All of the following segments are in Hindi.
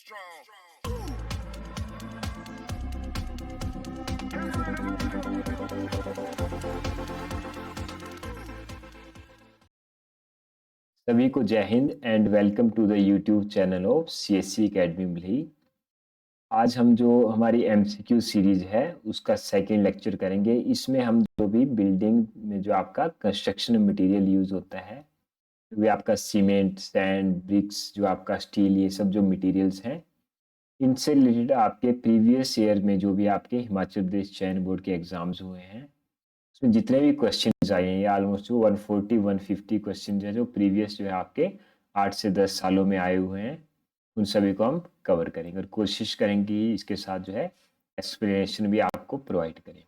सभी को जय Hind and welcome to the YouTube channel of CSC academy Malhi. आज हम जो हमारी एमसीक्यू सीरीज है उसका सेकंड लेक्चर करेंगे। इसमें हम जो भी बिल्डिंग में जो आपका कंस्ट्रक्शन मटेरियल यूज होता है, जो भी आपका सीमेंट, सैंड, ब्रिक्स, जो आपका स्टील, ये सब जो मटेरियल्स हैं, इनसे रिलेटेड आपके प्रीवियस ईयर में जो भी आपके हिमाचल प्रदेश चयन बोर्ड के एग्जाम्स हुए हैं उसमें जितने भी क्वेश्चन आए हैं, ये ऑलमोस्ट जो 140-150 क्वेश्चन है जो प्रीवियस जो है आपके 8 से 10 सालों में आए हुए हैं, उन सभी को हम कवर करेंगे और कोशिश करेंगे इसके साथ जो है एक्सप्लेनेशन भी आपको प्रोवाइड करें।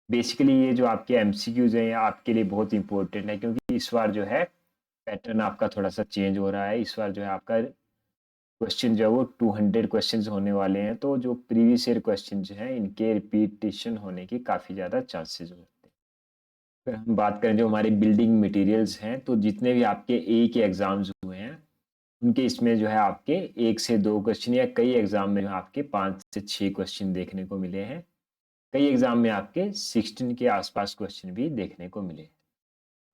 बेसिकली ये जो आपके एमसीक्यूज हैं आपके लिए बहुत इंपॉर्टेंट है, क्योंकि इस बार जो है पैटर्न आपका थोड़ा सा चेंज हो रहा है। इस बार जो है आपका क्वेश्चन जो है वो 200 क्वेश्चन होने वाले हैं, तो जो प्रीवियस ईयर क्वेश्चन हैं इनके रिपीटेशन होने की काफ़ी ज़्यादा चांसेस होते हैं। फिर हम बात करें जो हमारे बिल्डिंग मटेरियल्स हैं, तो जितने भी आपके ए के एग्जाम्स हुए हैं उनके इसमें जो है आपके 1 से 2 क्वेश्चन या कई एग्जाम में आपके 5 से 6 क्वेश्चन देखने को मिले हैं। कई एग्जाम में आपके 16 के आसपास क्वेश्चन भी देखने को मिले।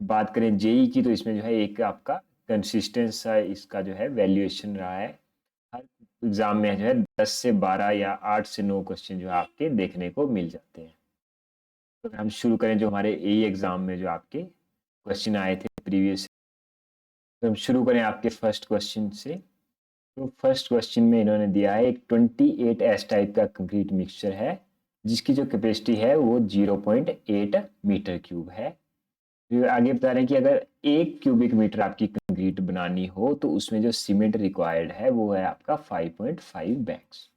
बात करें जेई की, तो इसमें जो है एक आपका कंसिस्टेंट सा इसका जो है वैल्यूएशन रहा है। हर एग्जाम में जो है 10 से 12 या 8 से 9 क्वेश्चन जो आपके देखने को मिल जाते हैं। तो हम शुरू करें जो हमारे ए एग्जाम में जो आपके क्वेश्चन आए थे प्रीवियस, तो हम शुरू करें आपके फर्स्ट क्वेश्चन से। तो फर्स्ट क्वेश्चन में इन्होंने दिया है एक 28 एस टाइप का कंक्रीट मिक्सचर है जिसकी जो कैपेसिटी है वो 0.8 मीटर क्यूब है। फिर आगे बता रहे हैं कि अगर 1 क्यूबिक मीटर आपकी कंक्रीट बनानी हो तो उसमें जो सीमेंट रिक्वायर्ड है वो है आपका 5.5 बैग्स।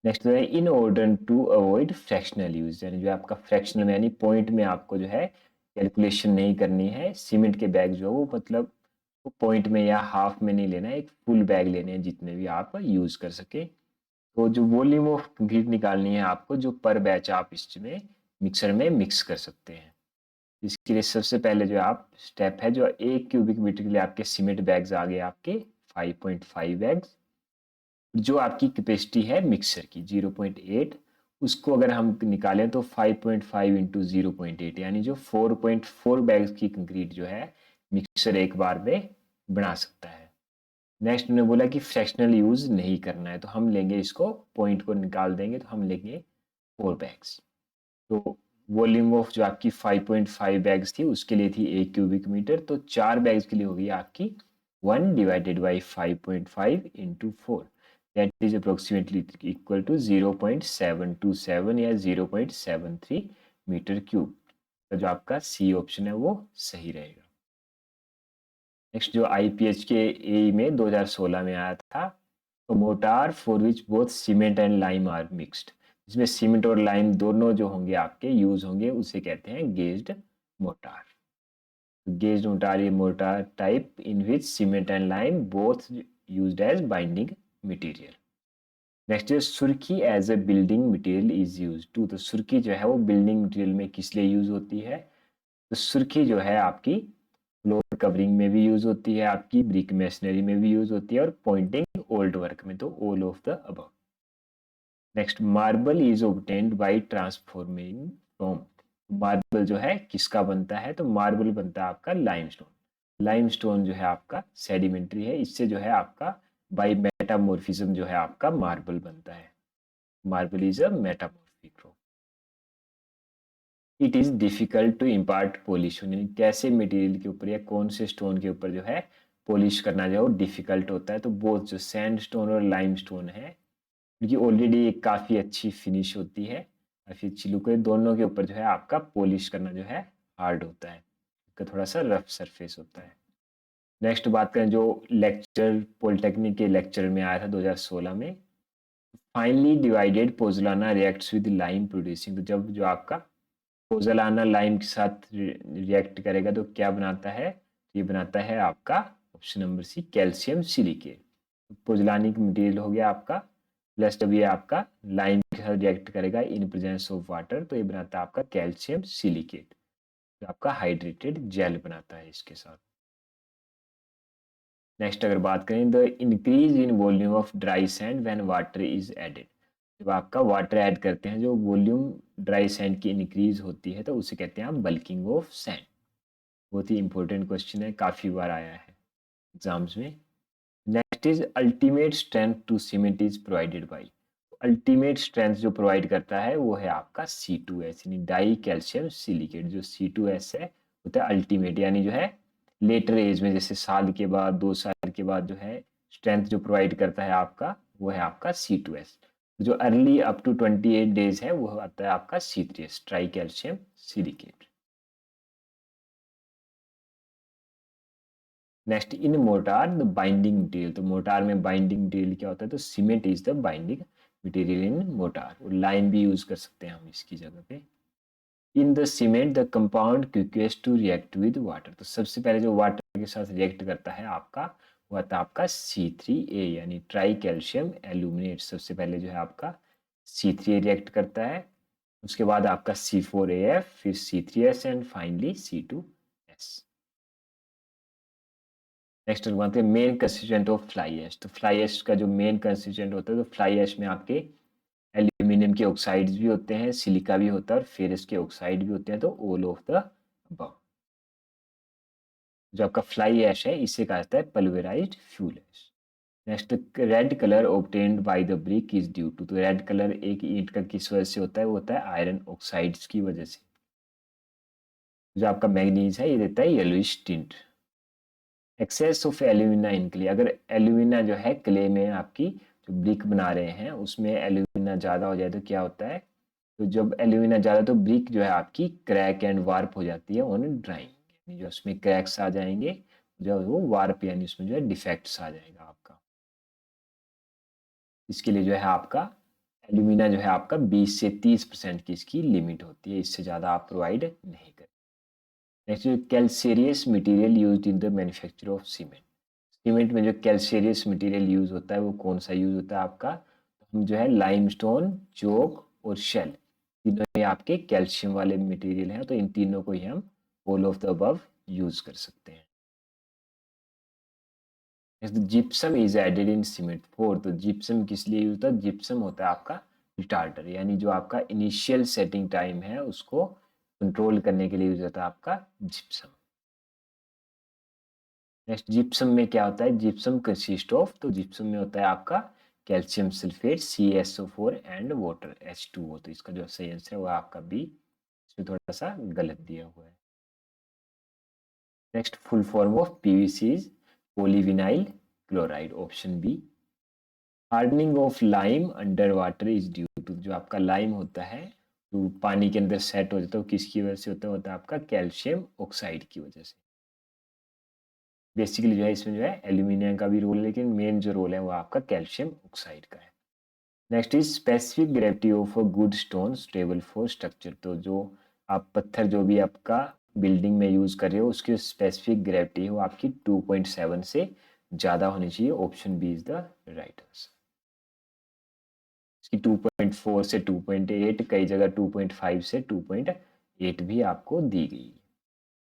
नेक्स्ट है in order to avoid fractional use, यानी जो आपका फ्रैक्शनल में यानी पॉइंट में आपको जो है कैलकुलेशन नहीं करनी है। सीमेंट के बैग जो है वो मतलब पॉइंट में या हाफ में नहीं लेना है, एक फुल बैग लेने हैं जितने भी आप यूज कर सके। तो जो वॉल्यूम ऑफ कंक्रीट निकालनी है आपको, जो पर बैच आप इसमें मिक्सर में मिक्स कर सकते हैं। इसके लिए सबसे पहले जो आप स्टेप है, जो 1 क्यूबिक मीटर के लिए आपके सीमेंट बैग्स आ गए आपके 5.5 बैग्स। जो आपकी कैपेसिटी है मिक्सर की 0.8, उसको अगर हम निकालें तो 5.5 इंटू 0.8 यानी जो 4.4 बैग्स की कंक्रीट जो है मिक्सर एक बार में बना सकता है। नेक्स्ट उन्होंने बोला कि फ्रैक्शनल यूज नहीं करना है, तो हम लेंगे इसको पॉइंट को निकाल देंगे, तो हम लेंगे 4 बैग्स। तो वॉल्यूम ऑफ जो आपकी 5.5 बैग्स थी उसके लिए थी 1 क्यूबिक मीटर, तो 4 बैग्स के लिए होगी आपकी 1 divided by 5.5 into 4, that is approximately equal to 0.727 या 0.73 मीटर क्यूब। तो जो आपका सी ऑप्शन है वो सही रहेगा। नेक्स्ट जो आईपीएच के ए में 2016 में आया था, तो mortar for which both cement and lime are mixed, इसमें सीमेंट और लाइम दोनों जो होंगे आपके यूज होंगे, उसे कहते हैं गेज्ड मोटार। गेज्ड मोटार ये mortar type in which cement and lime both used as binding material. Next surkhi as a building material is use to, तो सुर्खी जो है वो बिल्डिंग मटेरियल में किस लिए यूज होती है, तो सुर्खी जो है आपकी फ्लोर कवरिंग में भी यूज होती है, आपकी ब्रिक मेसनरी में भी यूज होती है, और पॉइंटिंग ओल्ड वर्क में, तो all of the above. Next marble is obtained by transforming from, marble जो है किसका बनता है, तो मार्बल बनता है आपका लाइमस्टोन। लाइमस्टोन जो है आपका सेडिमेंट्री है, इससे जो है आपका बाय मेटामॉर्फिज्म जो है आपका मार्बल बनता है। Marble is a metamorphic rock. It is difficult to impart polish, कैसे मटेरियल के ऊपर या कौन से स्टोन के ऊपर जो है पॉलिश करना जो है डिफिकल्ट होता है, तो बोथ जो सैंड स्टोन और लाइम स्टोन है क्योंकि ऑलरेडी एक काफ़ी अच्छी फिनिश होती है, काफ़ी अच्छी लुक है, दोनों के ऊपर जो है आपका पॉलिश करना जो है हार्ड होता है, इसका थोड़ा सा रफ सरफेस होता है। नेक्स्ट बात करें जो लेक्चर पॉलिटेक्निक के लेक्चर में आया था 2016 में, finally divided pozzolana reacts with lime producing, तो जब जो आपका पोजलाना लाइम के साथ रिएक्ट करेगा तो क्या बनाता है, ये बनाता है आपका option number C calcium silicate. Pozzolanic material हो गया आपका, प्लस जब ये आपका लाइम के साथ रिएक्ट करेगा इन प्रेजेंस ऑफ वाटर तो ये बनाता है आपका कैल्शियम सिलिकेट, जो आपका हाइड्रेटेड जेल बनाता है इसके साथ। नेक्स्ट अगर बात करें, the increase in volume of dry sand when water is added. जब आपका वाटर ऐड करते हैं, जो वॉल्यूम ड्राई सैंड की इंक्रीज होती है तो उसे कहते हैं आप बल्किंग ऑफ सैंड। बहुत ही इंपॉर्टेंट क्वेश्चन है, काफी बार आया है एग्जाम्स में। Next is ultimate strength to cement is provided by. Ultimate strength जो प्रोवाइड करता है वो है आपका C2S, यानी डाई कैल्शियम सिलिकेट। जो C2S है होता है अल्टीमेट, यानी जो है लेटर एज में, जैसे साल के बाद 2 साल के बाद जो है स्ट्रेंथ जो प्रोवाइड करता है आपका, वो है आपका C2S। जो अर्ली अप टू 28 डेज है वो आता है आपका C3S, tricalcium silicate. Next, in mortar the binding material. तो मोटार में बाइंडिंग मटेरियल क्या होता है, तो cement is the binding material in mortar. और लाइम भी यूज कर सकते हैं हम इसकी जगह पे। In the cement the compound quickest to react with water. तो सबसे पहले जो वाटर के साथ रिएक्ट करता है आपका, वो आता है आपका C3A, यानी ट्राई कैल्शियम एल्यूमिनेट। सबसे पहले जो है आपका C3A रिएक्ट करता है, उसके बाद आपका C4AF, फिर C3S and finally C2S। Next बात है main constituent of fly ash. तो फ्लाई ऐश का जो मेन कंस्टिट्यूएंट होता है, तो फ्लाई ऐश में आपके एल्यूमिनियम के ऑक्साइड्स भी होते हैं, सिलिका भी होता है और फेरस के ऑक्साइड भी होते हैं। तो ऑल ऑफ द अबव। जो आपका फ्लाई ऐश है इसे कहा जाता है pulverised fuel ash. Next, red colour obtained by the brick is due to. तो रेड कलर एक ईंट का किस वजह से होता है, वो होता है आयरन ऑक्साइड्स की वजह से। जो आपका मैग्नीज है ये देता है yellowish tint. Excess of alumina in clay. अगर एल्यूमिना जो है क्ले में आपकी जो ब्रिक बना रहे हैं उसमें एल्यूमिना ज़्यादा हो जाए तो क्या होता है, तो जब एल्यूमिना ज़्यादा तो ब्रिक जो है आपकी क्रैक एंड वार्प हो जाती है ऑन ड्राइंग, यानी जो उसमें क्रैक्स आ जाएंगे, जो वो वार्प यानी उसमें जो है डिफेक्ट्स आ जाएगा आपका। इसके लिए जो है आपका एल्यूमिना जो है आपका 20 से 30% की इसकी लिमिट होती है, इससे ज़्यादा आप प्रोवाइड नहीं करें। Next, calcareous material used in the manufacture of cement. Cement में जो कैल्शियस मटेरियल यूज होता है वो कौन सा यूज होता है आपका, तो हम जो है लाइमस्टोन, चोक और शेल, तीनों ये आपके कैल्शियम वाले मटेरियल हैं, तो इन तीनों को ही हम all of the above use कर सकते हैं। Gypsum is added in cement for. तो जिप्सम किस लिए यूज होता है, जिप्सम होता है आपका रिटार्डर, यानी जो आपका इनिशियल सेटिंग टाइम है उसको कंट्रोल करने के लिए यूज होता है आपका जिप्सम। नेक्स्ट, जिप्सम में क्या होता है, जिप्सम कंसिस्ट ऑफ। तो जिप्सम में होता है आपका calcium sulphate CaSO4 and water H2O। तो इसका जो सही आंसर है वो आपका बी, इसमें थोड़ा सा गलत दिया हुआ है। Next, full form of PVC is polyvinyl chloride, option B. Hardening of lime under water is due to. जो आपका लाइम होता है जो पानी के अंदर सेट हो जाता है, किसकी वजह से होता है आपका कैल्शियम ऑक्साइड की वजह से। बेसिकली जो है इसमें जो है एल्यूमिनियम का भी रोल है, लेकिन मेन जो रोल है वो आपका कैल्शियम ऑक्साइड का है। Next is specific gravity of a good stone stable for structure. तो जो आप पत्थर जो भी आपका बिल्डिंग में यूज कर रहे हो उसकी स्पेसिफिक ग्रेविटी है वो आपकी 2.7 से ज़्यादा होनी चाहिए, option B is the right answer. इसकी 2.4 से 2.8, कई जगह 2.5 से 2.8 भी आपको दी गई है।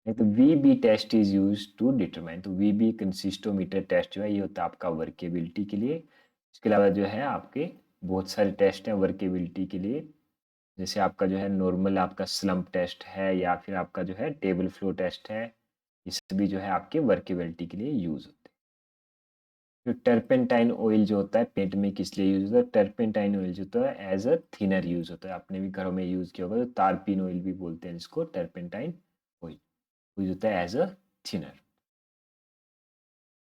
तो VB test is use to determine. तो VB कंसिस्टोमीटर टेस्ट जो है ये होता है आपका वर्केबिलिटी के लिए। इसके अलावा जो है आपके बहुत सारे टेस्ट हैं वर्केबिलिटी के लिए, जैसे आपका जो है नॉर्मल आपका स्लम्प टेस्ट है या फिर आपका जो है टेबल फ्लो टेस्ट है, ये सभी जो है आपके वर्केबिलिटी के लिए यूज होते हैं। जो टर्पेंटाइन ऑयल जो होता है पेंट में किस लिए यूज होता है, टर्पेंटाइन ऑयल जो होता है एज अ थिनर यूज होता है, आपने भी घरों में यूज किया होगा। तो तारपीन ऑयल भी बोलते हैं जिसको, टर्पेंटाइन ऑयल यूज होता है as a thinner.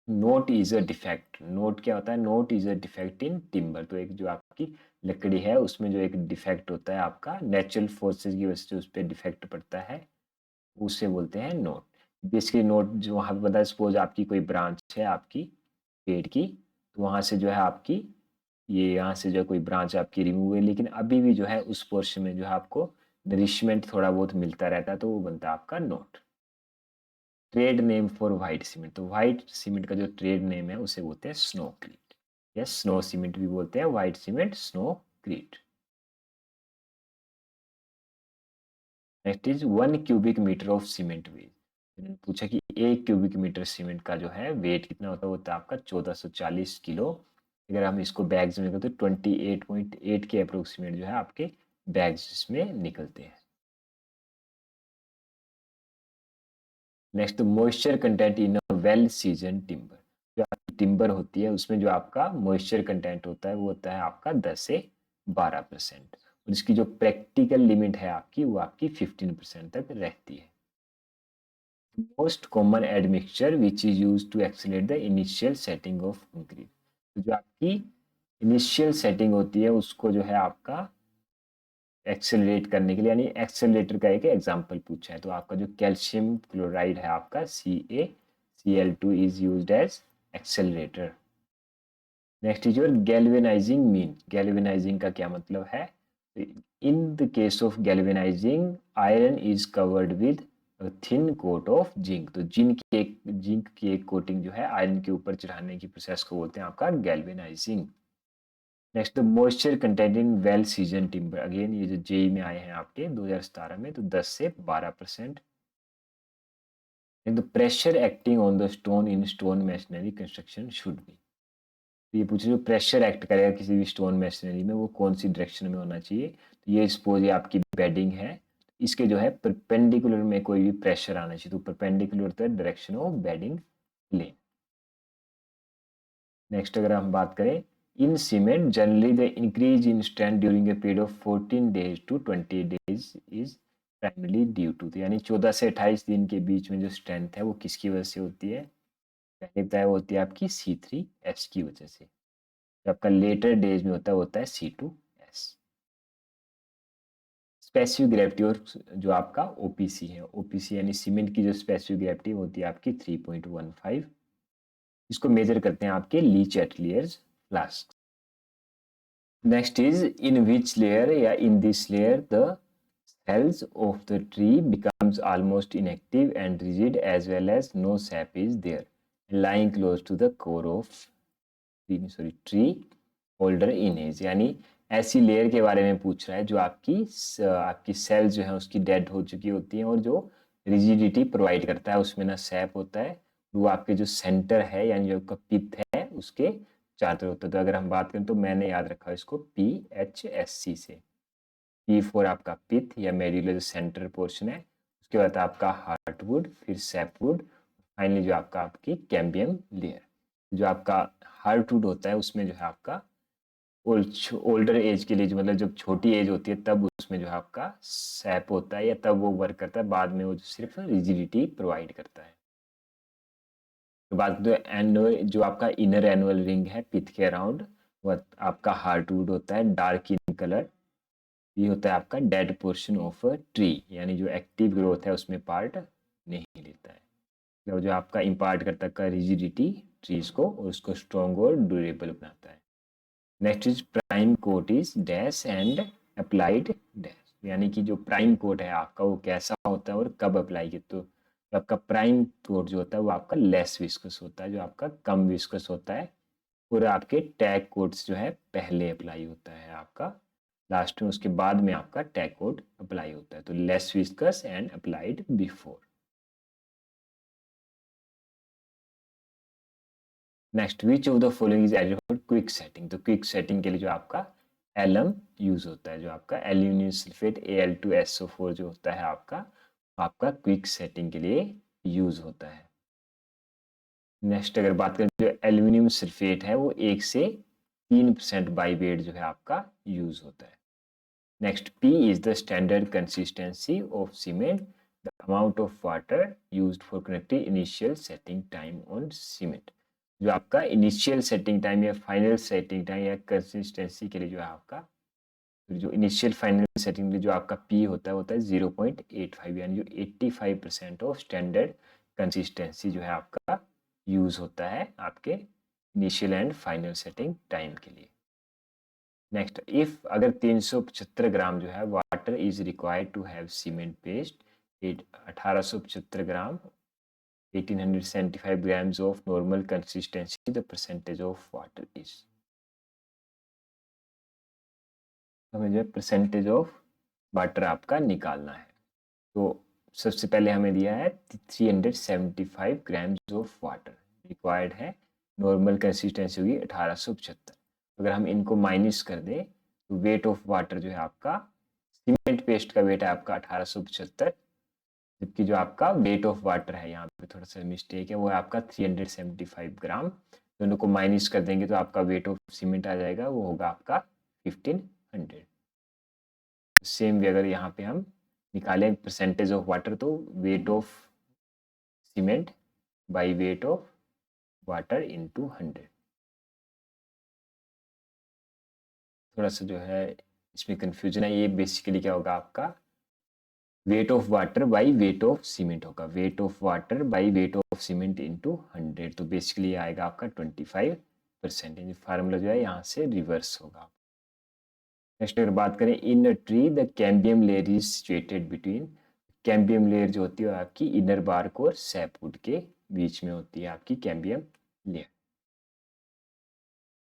Knot is a defect. Knot क्या होता है, knot is a defect in timber. तो एक जो आपकी लकड़ी है उसमें जो एक डिफेक्ट होता है आपका नेचुरल फोर्सेस की वजह से उस पर डिफेक्ट पड़ता है, उसे बोलते हैं नोट। बेसिकली नोट जो वहाँ पे पता है, सपोज आपकी कोई ब्रांच है आपकी पेड़ की, तो वहाँ से जो है आपकी ये यहाँ से जो है कोई ब्रांच आपकी रिमूव हुई, लेकिन अभी भी जो है उस पोर्शन में जो है आपको नरिशमेंट थोड़ा बहुत मिलता रहता है, तो वो बनता है आपका note. Trade name for white cement. तो व्हाइट सीमेंट का जो ट्रेड नेम है उसे बोलते हैं स्नोक्रीट, या स्नो सीमेंट भी बोलते हैं, white cement snowcrete. Next is 1 cubic metre of cement weighs. पूछा कि 1 क्यूबिक मीटर सीमेंट का जो है वेट कितना होता है, वो होता है आपका 1440 किलो। अगर हम इसको बैग्स में करते तो 28.8 के अप्रोक्सीमेट जो है आपके बैग्स इसमें निकलते हैं। Next, moisture content in a well season timber. जो आपकी टिम्बर होती है उसमें जो आपका मॉइस्चर कंटेंट होता है वो होता है आपका 10 से 12%, और इसकी जो प्रैक्टिकल लिमिट है आपकी वो आपकी 15% तक रहती है। Most common admixture which is use to accelerate the initial setting of concrete. तो जो आपकी इनिशियल सेटिंग होती है उसको जो है आपका एक्सेलरेट करने के लिए, यानी एक्सेलरेटर का एक एग्जांपल पूछा है, तो आपका जो कैल्शियम क्लोराइड है आपका CaCl2 is used as accelerator. Next is your galvanising mean. Galvanising का क्या मतलब है? In the case of galvanising, iron is covered with thin coat of zinc. तो जिंक की एक कोटिंग जो है आयरन के ऊपर चढ़ाने की प्रोसेस को बोलते हैं आपका galvanising. Next, the moisture content in well season timber. Again ये जो जेई में आए हैं आपके 2017 में, तो 10 से 12%। The pressure acting on the stone in stone machinery construction should be. तो ये पूछे जो प्रेशर एक्ट करेगा किसी भी स्टोन मैशनरी में वो कौन सी डायरेक्शन में होना चाहिए। तो ये सपोज ये आपकी बेडिंग है, इसके जो है परपेंडिकुलर में कोई भी प्रेशर आना चाहिए, तो परपेंडिकुलर होता है direction of bedding plane. Next अगर हम बात करें, in cement generally the increase in strength during a period of 14 days to 20 days is primarily due to. यानी 14 से 28 दिन के बीच में जो स्ट्रेंथ है वो किसकी वजह से होती है? पहले बताया वो होती है आपकी C3S की वजह से। जो आपका लेटर डेज में होता है C2S। स्पेसिफिक ग्रेविटी और जो आपका OPC है, OPC यानी सीमेंट की जो स्पेसिफिक ग्रेविटी होती है आपकी 3.15। इसको मेजर करते हैं आपके Le Chatelier's flask. Next is in which layer या in this layer the cells of the tree becomes almost inactive and rigid as well as no sap is there lying close to the core of tree older in age। यानी ऐसी लेयर के बारे में पूछ रहा है जो आपकी सेल जो है उसकी डेड हो चुकी होती है और जो रिजिडिटी प्रोवाइड करता है, उसमें ना सैप होता है, वो आपके जो सेंटर है यानी जो आपका पिथ है उसके चारों तरफ होता है। तो अगर हम बात करें तो मैंने याद रखा इसको PHSC से। P फॉर आपका पिथ या मेडुलर सेंटर पोर्शन है, उसके बाद आपका हार्टवुड, फिर सैपवुड, फाइनली जो आपका आपकी कैम्बियम लेयर। जो आपका हार्टवुड होता है उसमें जो है आपका ओल्डर एज के लिए, जो मतलब जब छोटी एज होती है तब उसमें जो है आपका सैप होता है या तब वो वर्क करता है, बाद में वो सिर्फ रिजिडिटी प्रोवाइड करता है। तो बात जो एनुअल, जो आपका इनर एनुअल रिंग है पिथ के अराउंड, वो आपका हार्टवुड होता है डार्क इन कलर। ये होता है आपका dead portion of a tree, यानी जो एक्टिव ग्रोथ है उसमें पार्ट नहीं लेता है। तो जो आपका इम्पार्ट करता है रिजिडिटी ट्रीज को और उसको स्ट्रॉन्ग और ड्यूरेबल बनाता है। Next is prime coat is dash and applied dash. यानी कि जो प्राइम कोट है आपका वो कैसा होता है और कब अप्लाई किया। तो आपका प्राइम कोट जो होता है वो आपका लेस विस्कस होता है, जो आपका कम विस्कस होता है, और आपके टैग कोट्स जो है पहले अप्लाई होता है आपका लास्ट में, उसके बाद में आपका टैग कोट अप्लाई होता है। तो less viscous and applied before. Next, which of the following is added for quick setting. तो क्विक सेटिंग के लिए जो आपका एलम यूज होता है, जो आपका एल्यूमिनियम सल्फेट Al2SO4 जो होता है आपका क्विक सेटिंग के लिए यूज होता है। नेक्स्ट अगर बात करें, जो एल्यूमिनियम सल्फेट है वो 1 से 3% बाई वेट जो है आपका यूज होता है। Next, P is the standard consistency of cement, the amount of water used for connecting initial setting time on cement। जो आपका इनिशियल सेटिंग टाइम या फाइनल सेटिंग टाइम या कंसिस्टेंसी के लिए जो है आपका, जो इनिशियल फाइनल सेटिंग के लिए जो आपका P होता है 0.85, यानी जो 85% ऑफ स्टैंडर्ड कंसिस्टेंसी जो है आपका यूज होता है आपके initial and final setting time के लिए। नेक्स्ट, इफ अगर 375 ग्राम जो है water is required to have cement paste 1875 gram 1875 grams of normal consistency, the percentage of water is। हमें जो परसेंटेज ऑफ वाटर आपका निकालना है। तो सबसे पहले हमें दिया है 375 ग्राम्स ऑफ वाटर रिक्वायर्ड है, नॉर्मल कंसिस्टेंसी होगी 1875। अगर हम इनको माइनस कर दें तो वेट ऑफ वाटर जो है आपका, सीमेंट पेस्ट का वेट है आपका 1875, जबकि जो आपका वेट ऑफ वाटर है, यहाँ पे थोड़ा सा मिस्टेक है, वो है आपका 375 ग्राम। दोनों को माइनस कर देंगे तो आपका वेट ऑफ सीमेंट आ जाएगा, वो होगा आपका 1500। सेम वे अगर यहाँ पे हम निकालें परसेंटेज ऑफ वाटर, तो wait of cement by weight of water into 100। थोड़ा सा जो है इसमें कंफ्यूजन है, ये बेसिकली क्या होगा आपका weight of water by weight of cement होगा, weight of water by weight of cement into 100। तो बेसिकली आएगा आपका 25%। फार्मूला जो है यहाँ से रिवर्स होगा। नेक्स्ट अगर बात करें, in a tree the cambium layer is situated between, cambium layer जो होती है आपकी इनर बार्क और सैपवुड के बीच में होती है आपकी कैम्बियम लेयर।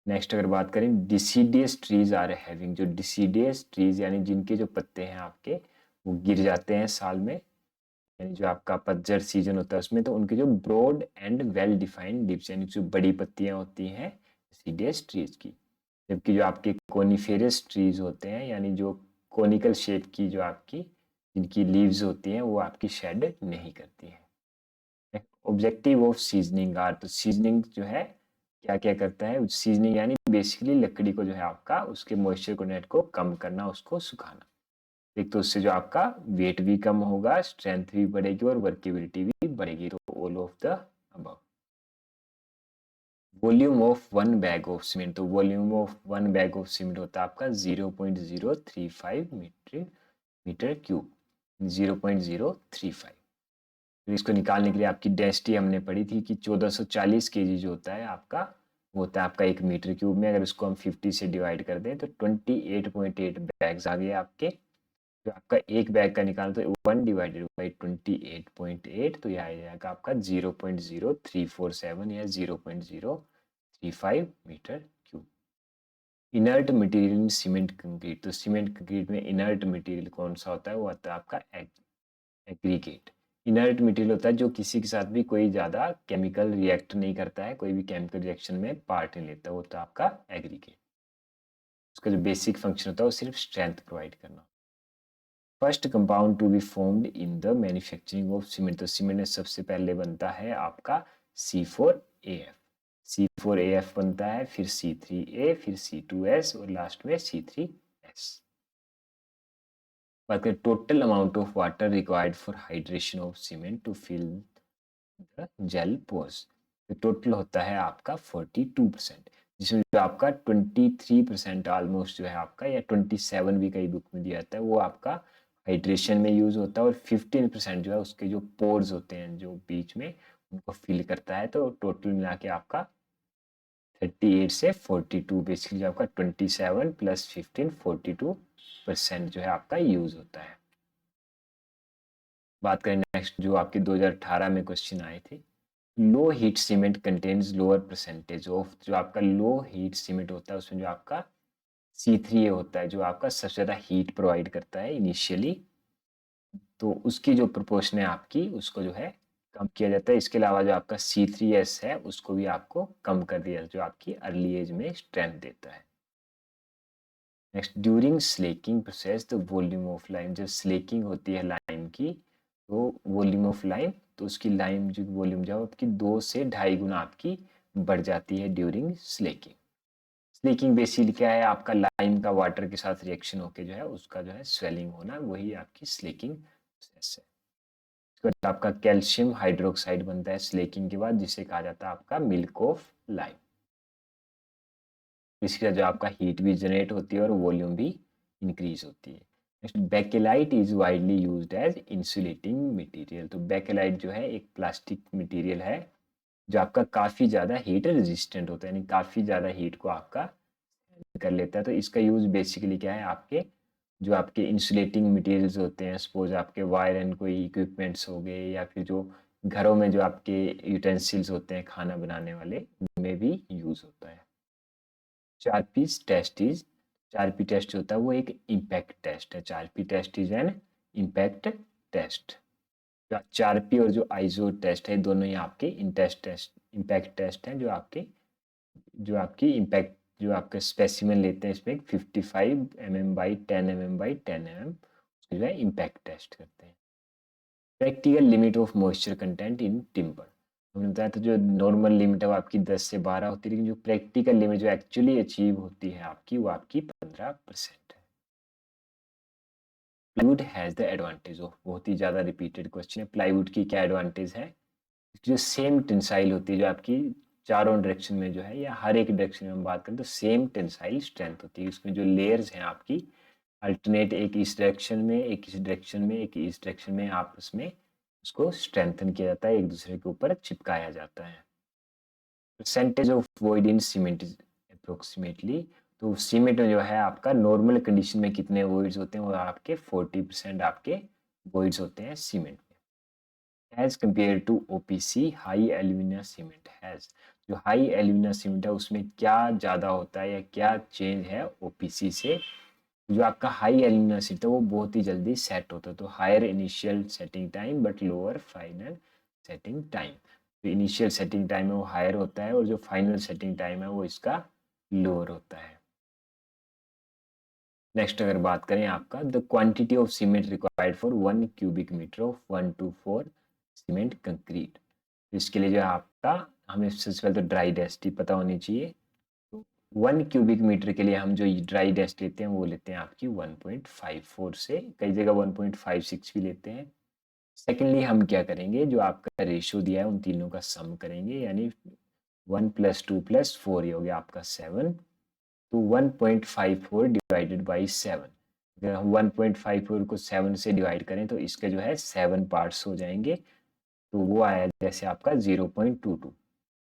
नेक्स्ट अगर बात करें, डिसीडियस ट्रीज आर हैविंग, जो डिसीडियस ट्रीज यानी जिनके जो पत्ते हैं आपके वो गिर जाते हैं साल में, यानी जो आपका पतझड़ सीजन होता है उसमें, तो उनके जो broad and well defined lips यानी जो बड़ी पत्तियां होती हैं डिसीडियस ट्रीज की, जबकि जो आपके कोनिफेरस ट्रीज होते हैं यानी जो कोनिकल शेप की जो आपकी जिनकी लीव्स होती हैं वो आपकी शेड नहीं करती हैं। ऑब्जेक्टिव ऑफ सीजनिंग आर, तो सीजनिंग जो है क्या क्या करता है, सीजनिंग यानी बेसिकली लकड़ी को जो है आपका उसके मॉइस्चर कंटेंट को कम करना, उसको सुखाना। एक तो उससे जो आपका वेट भी कम होगा, स्ट्रेंथ भी बढ़ेगी और वर्केबिलिटी भी बढ़ेगी। तो all of the above. Volume of one bag of cement, तो volume of one bag of cement होता है आपका 0.035 मीटर क्यूब, 0.035। तो इसको निकालने के लिए आपकी डेंसिटी हमने पढ़ी थी कि 1440 केजी जो होता है आपका, वो होता है आपका 1 मीटर क्यूब में। अगर उसको हम 50 से डिवाइड कर दें तो 28.8 बैग्स आ गए आपके। जो आपका एक बैग का निकाल तो 1/28, तो यह आ जाएगा आपका 0.0347 या 0.035 metre cube. Inert material in cement concrete, तो सीमेंट कंक्रीट में इनर्ट मटेरियल कौन सा होता है, वो होता है आपका एग्रीगेट। इनर्ट मटेरियल होता है जो किसी के साथ भी कोई ज़्यादा केमिकल रिएक्ट नहीं करता है, कोई भी केमिकल रिएक्शन में पार्ट नहीं लेता, वो होता है आपका एग्रीगेट। उसका जो बेसिक फंक्शन होता है वो सिर्फ स्ट्रेंथ प्रोवाइड करना। First compound to be formed in the manufacturing of cement, तो सीमेंट में सबसे पहले बनता है आपका C4AF। C4AF बनता है, फिर C3A, फिर C2S और लास्ट में C3S। बात करें total amount of water required for hydration of cement to fill the gel pores, तो टोटल होता है आपका 42%, जिसमें जो आपका 23% ऑलमोस्ट जो है आपका, या 27 भी कई बुक में दिया जाता है, वो आपका हाइड्रेशन में यूज होता है, और 15% जो है उसके जो पोर्स होते हैं जो बीच में उनको फिल करता है। तो टोटल मिला के आपका 38 से 42, बेसिकली जो आपका 27 प्लस 15 42% जो है आपका यूज होता है। बात करें नेक्स्ट जो आपके 2018 में क्वेश्चन आए थे, लो heat cement contains lower percentage of, जो आपका लो हीट सीमेंट होता है उसमें जो आपका C3A होता है जो आपका सबसे ज़्यादा हीट प्रोवाइड करता है इनिशियली, तो उसकी जो प्रोपोर्शन है आपकी उसको जो है कम किया जाता है। इसके अलावा जो आपका C3S है उसको भी आपको कम कर दिया जो आपकी अर्ली एज में स्ट्रेंथ देता है। Next, during slaking process the volume of lime, जब स्लेकिंग होती है लाइम की तो वॉल्यूम ऑफ लाइम, तो उसकी लाइम जो वॉल्यूम जो आपकी 2 से 2.5 गुना आपकी बढ़ जाती है ड्यूरिंग स्लेकिंग। स्लेकिंग बेसिकली क्या है, आपका लाइम का वाटर के साथ रिएक्शन होकर जो है उसका जो है स्वेलिंग होना, वही आपकी स्लेकिंग प्रोसेस है। उसके बाद आपका कैल्शियम हाइड्रोक्साइड बनता है स्लेकिंग के बाद, जिसे कहा जाता है आपका मिल्क ऑफ लाइम। इसके साथ जो आपका हीट भी जनरेट होती है और वॉल्यूम भी इंक्रीज होती है। Next, Bakelite is widely used as insulating material, तो बेकेलाइट जो है एक प्लास्टिक मटेरियल है जो आपका काफ़ी ज़्यादा हीट रेजिस्टेंट होता है, यानी काफ़ी ज़्यादा हीट को आपका कर लेता है। तो इसका यूज़ बेसिकली क्या है, आपके जो आपके इंसुलेटिंग मटेरियल्स होते हैं, सपोज आपके वायर एंड कोई इक्विपमेंट्स हो गए, या फिर जो घरों में जो आपके यूटेंसिल्स होते हैं खाना बनाने वाले, उनमें भी यूज़ होता है। Charpy's test is, Charpy test होता है वो एक इम्पैक्ट टेस्ट है, Charpy test is an impact test. जो चारपी और जो आइसो टेस्ट है दोनों ही आपके इम्पैक्ट टेस्ट हैं, जो आपकी इम्पैक्ट जो आपका स्पेसिमेन लेते हैं इसमें 55 mm by 10 mm by 10 mm जो है इम्पैक्ट टेस्ट करते हैं। Practical limit of moisture content in timber, हमने बताया था जो नॉर्मल लिमिट है वो आपकी 10 से 12 होती है, लेकिन जो प्रैक्टिकल लिमिट जो एक्चुअली अचीव होती है आपकी वो आपकी 15% है। Plywood has the advantage of, बहुत ही ज़्यादा रिपीटेड क्वेश्चन है, प्लाईवुड की क्या एडवांटेज है? जो सेम टेंसाइल होती है, जो आपकी चारों डायरेक्शन में जो है या हर एक डायरेक्शन में हम बात करें तो सेम टेंसाइल स्ट्रेंथ होती है। इसमें जो लेयर्स हैं आपकी अल्टरनेट, एक इस डायरेक्शन में, एक इस डायरेक्शन में, एक इस डायरेक्शन में, आपस में उसको स्ट्रेंथन किया जाता है, एक दूसरे के ऊपर चिपकाया जाता है। Percentage of void in cement is approximately, तो सीमेंट में जो है आपका नॉर्मल कंडीशन में कितने वॉइड्स होते हैं, वो आपके 40% आपके वॉइड्स होते हैं सीमेंट में। As compare to OPC high alumina cement has, जो हाई एल्यूमिना सीमेंट है उसमें क्या ज़्यादा होता है या क्या चेंज है ओपीसी से? जो आपका हाई एल्यूमिना सीट है वो बहुत ही जल्दी सेट होता है, तो higher initial setting time but lower final setting time. जो इनिशियल सेटिंग टाइम है वो हायर होता है और जो फाइनल सेटिंग टाइम है वो इसका लोअर होता है। नेक्स्ट अगर बात करें आपका the quantity of cement required for 1 cubic metre of 1 to 4 cement concrete, इसके लिए जो है आपका हमें सबसे पहले तो ड्राई डेंसिटी पता होनी चाहिए। 1 क्यूबिक मीटर के लिए हम जो ड्राई डेंसिटी लेते हैं वो लेते हैं आपकी 1.54 से, कई जगह 1.56 भी लेते हैं। सेकेंडली हम क्या करेंगे, जो आपका रेशियो दिया है उन तीनों का सम करेंगे, यानी 1 + 2 + 4 ये हो गया आपका 7, तो 1.54 डिवाइडेड बाई 7, अगर हम 1.54 को 7 से डिवाइड करें तो इसके जो है 7 पार्ट्स हो जाएंगे, तो वो आया जैसे आपका 0.22।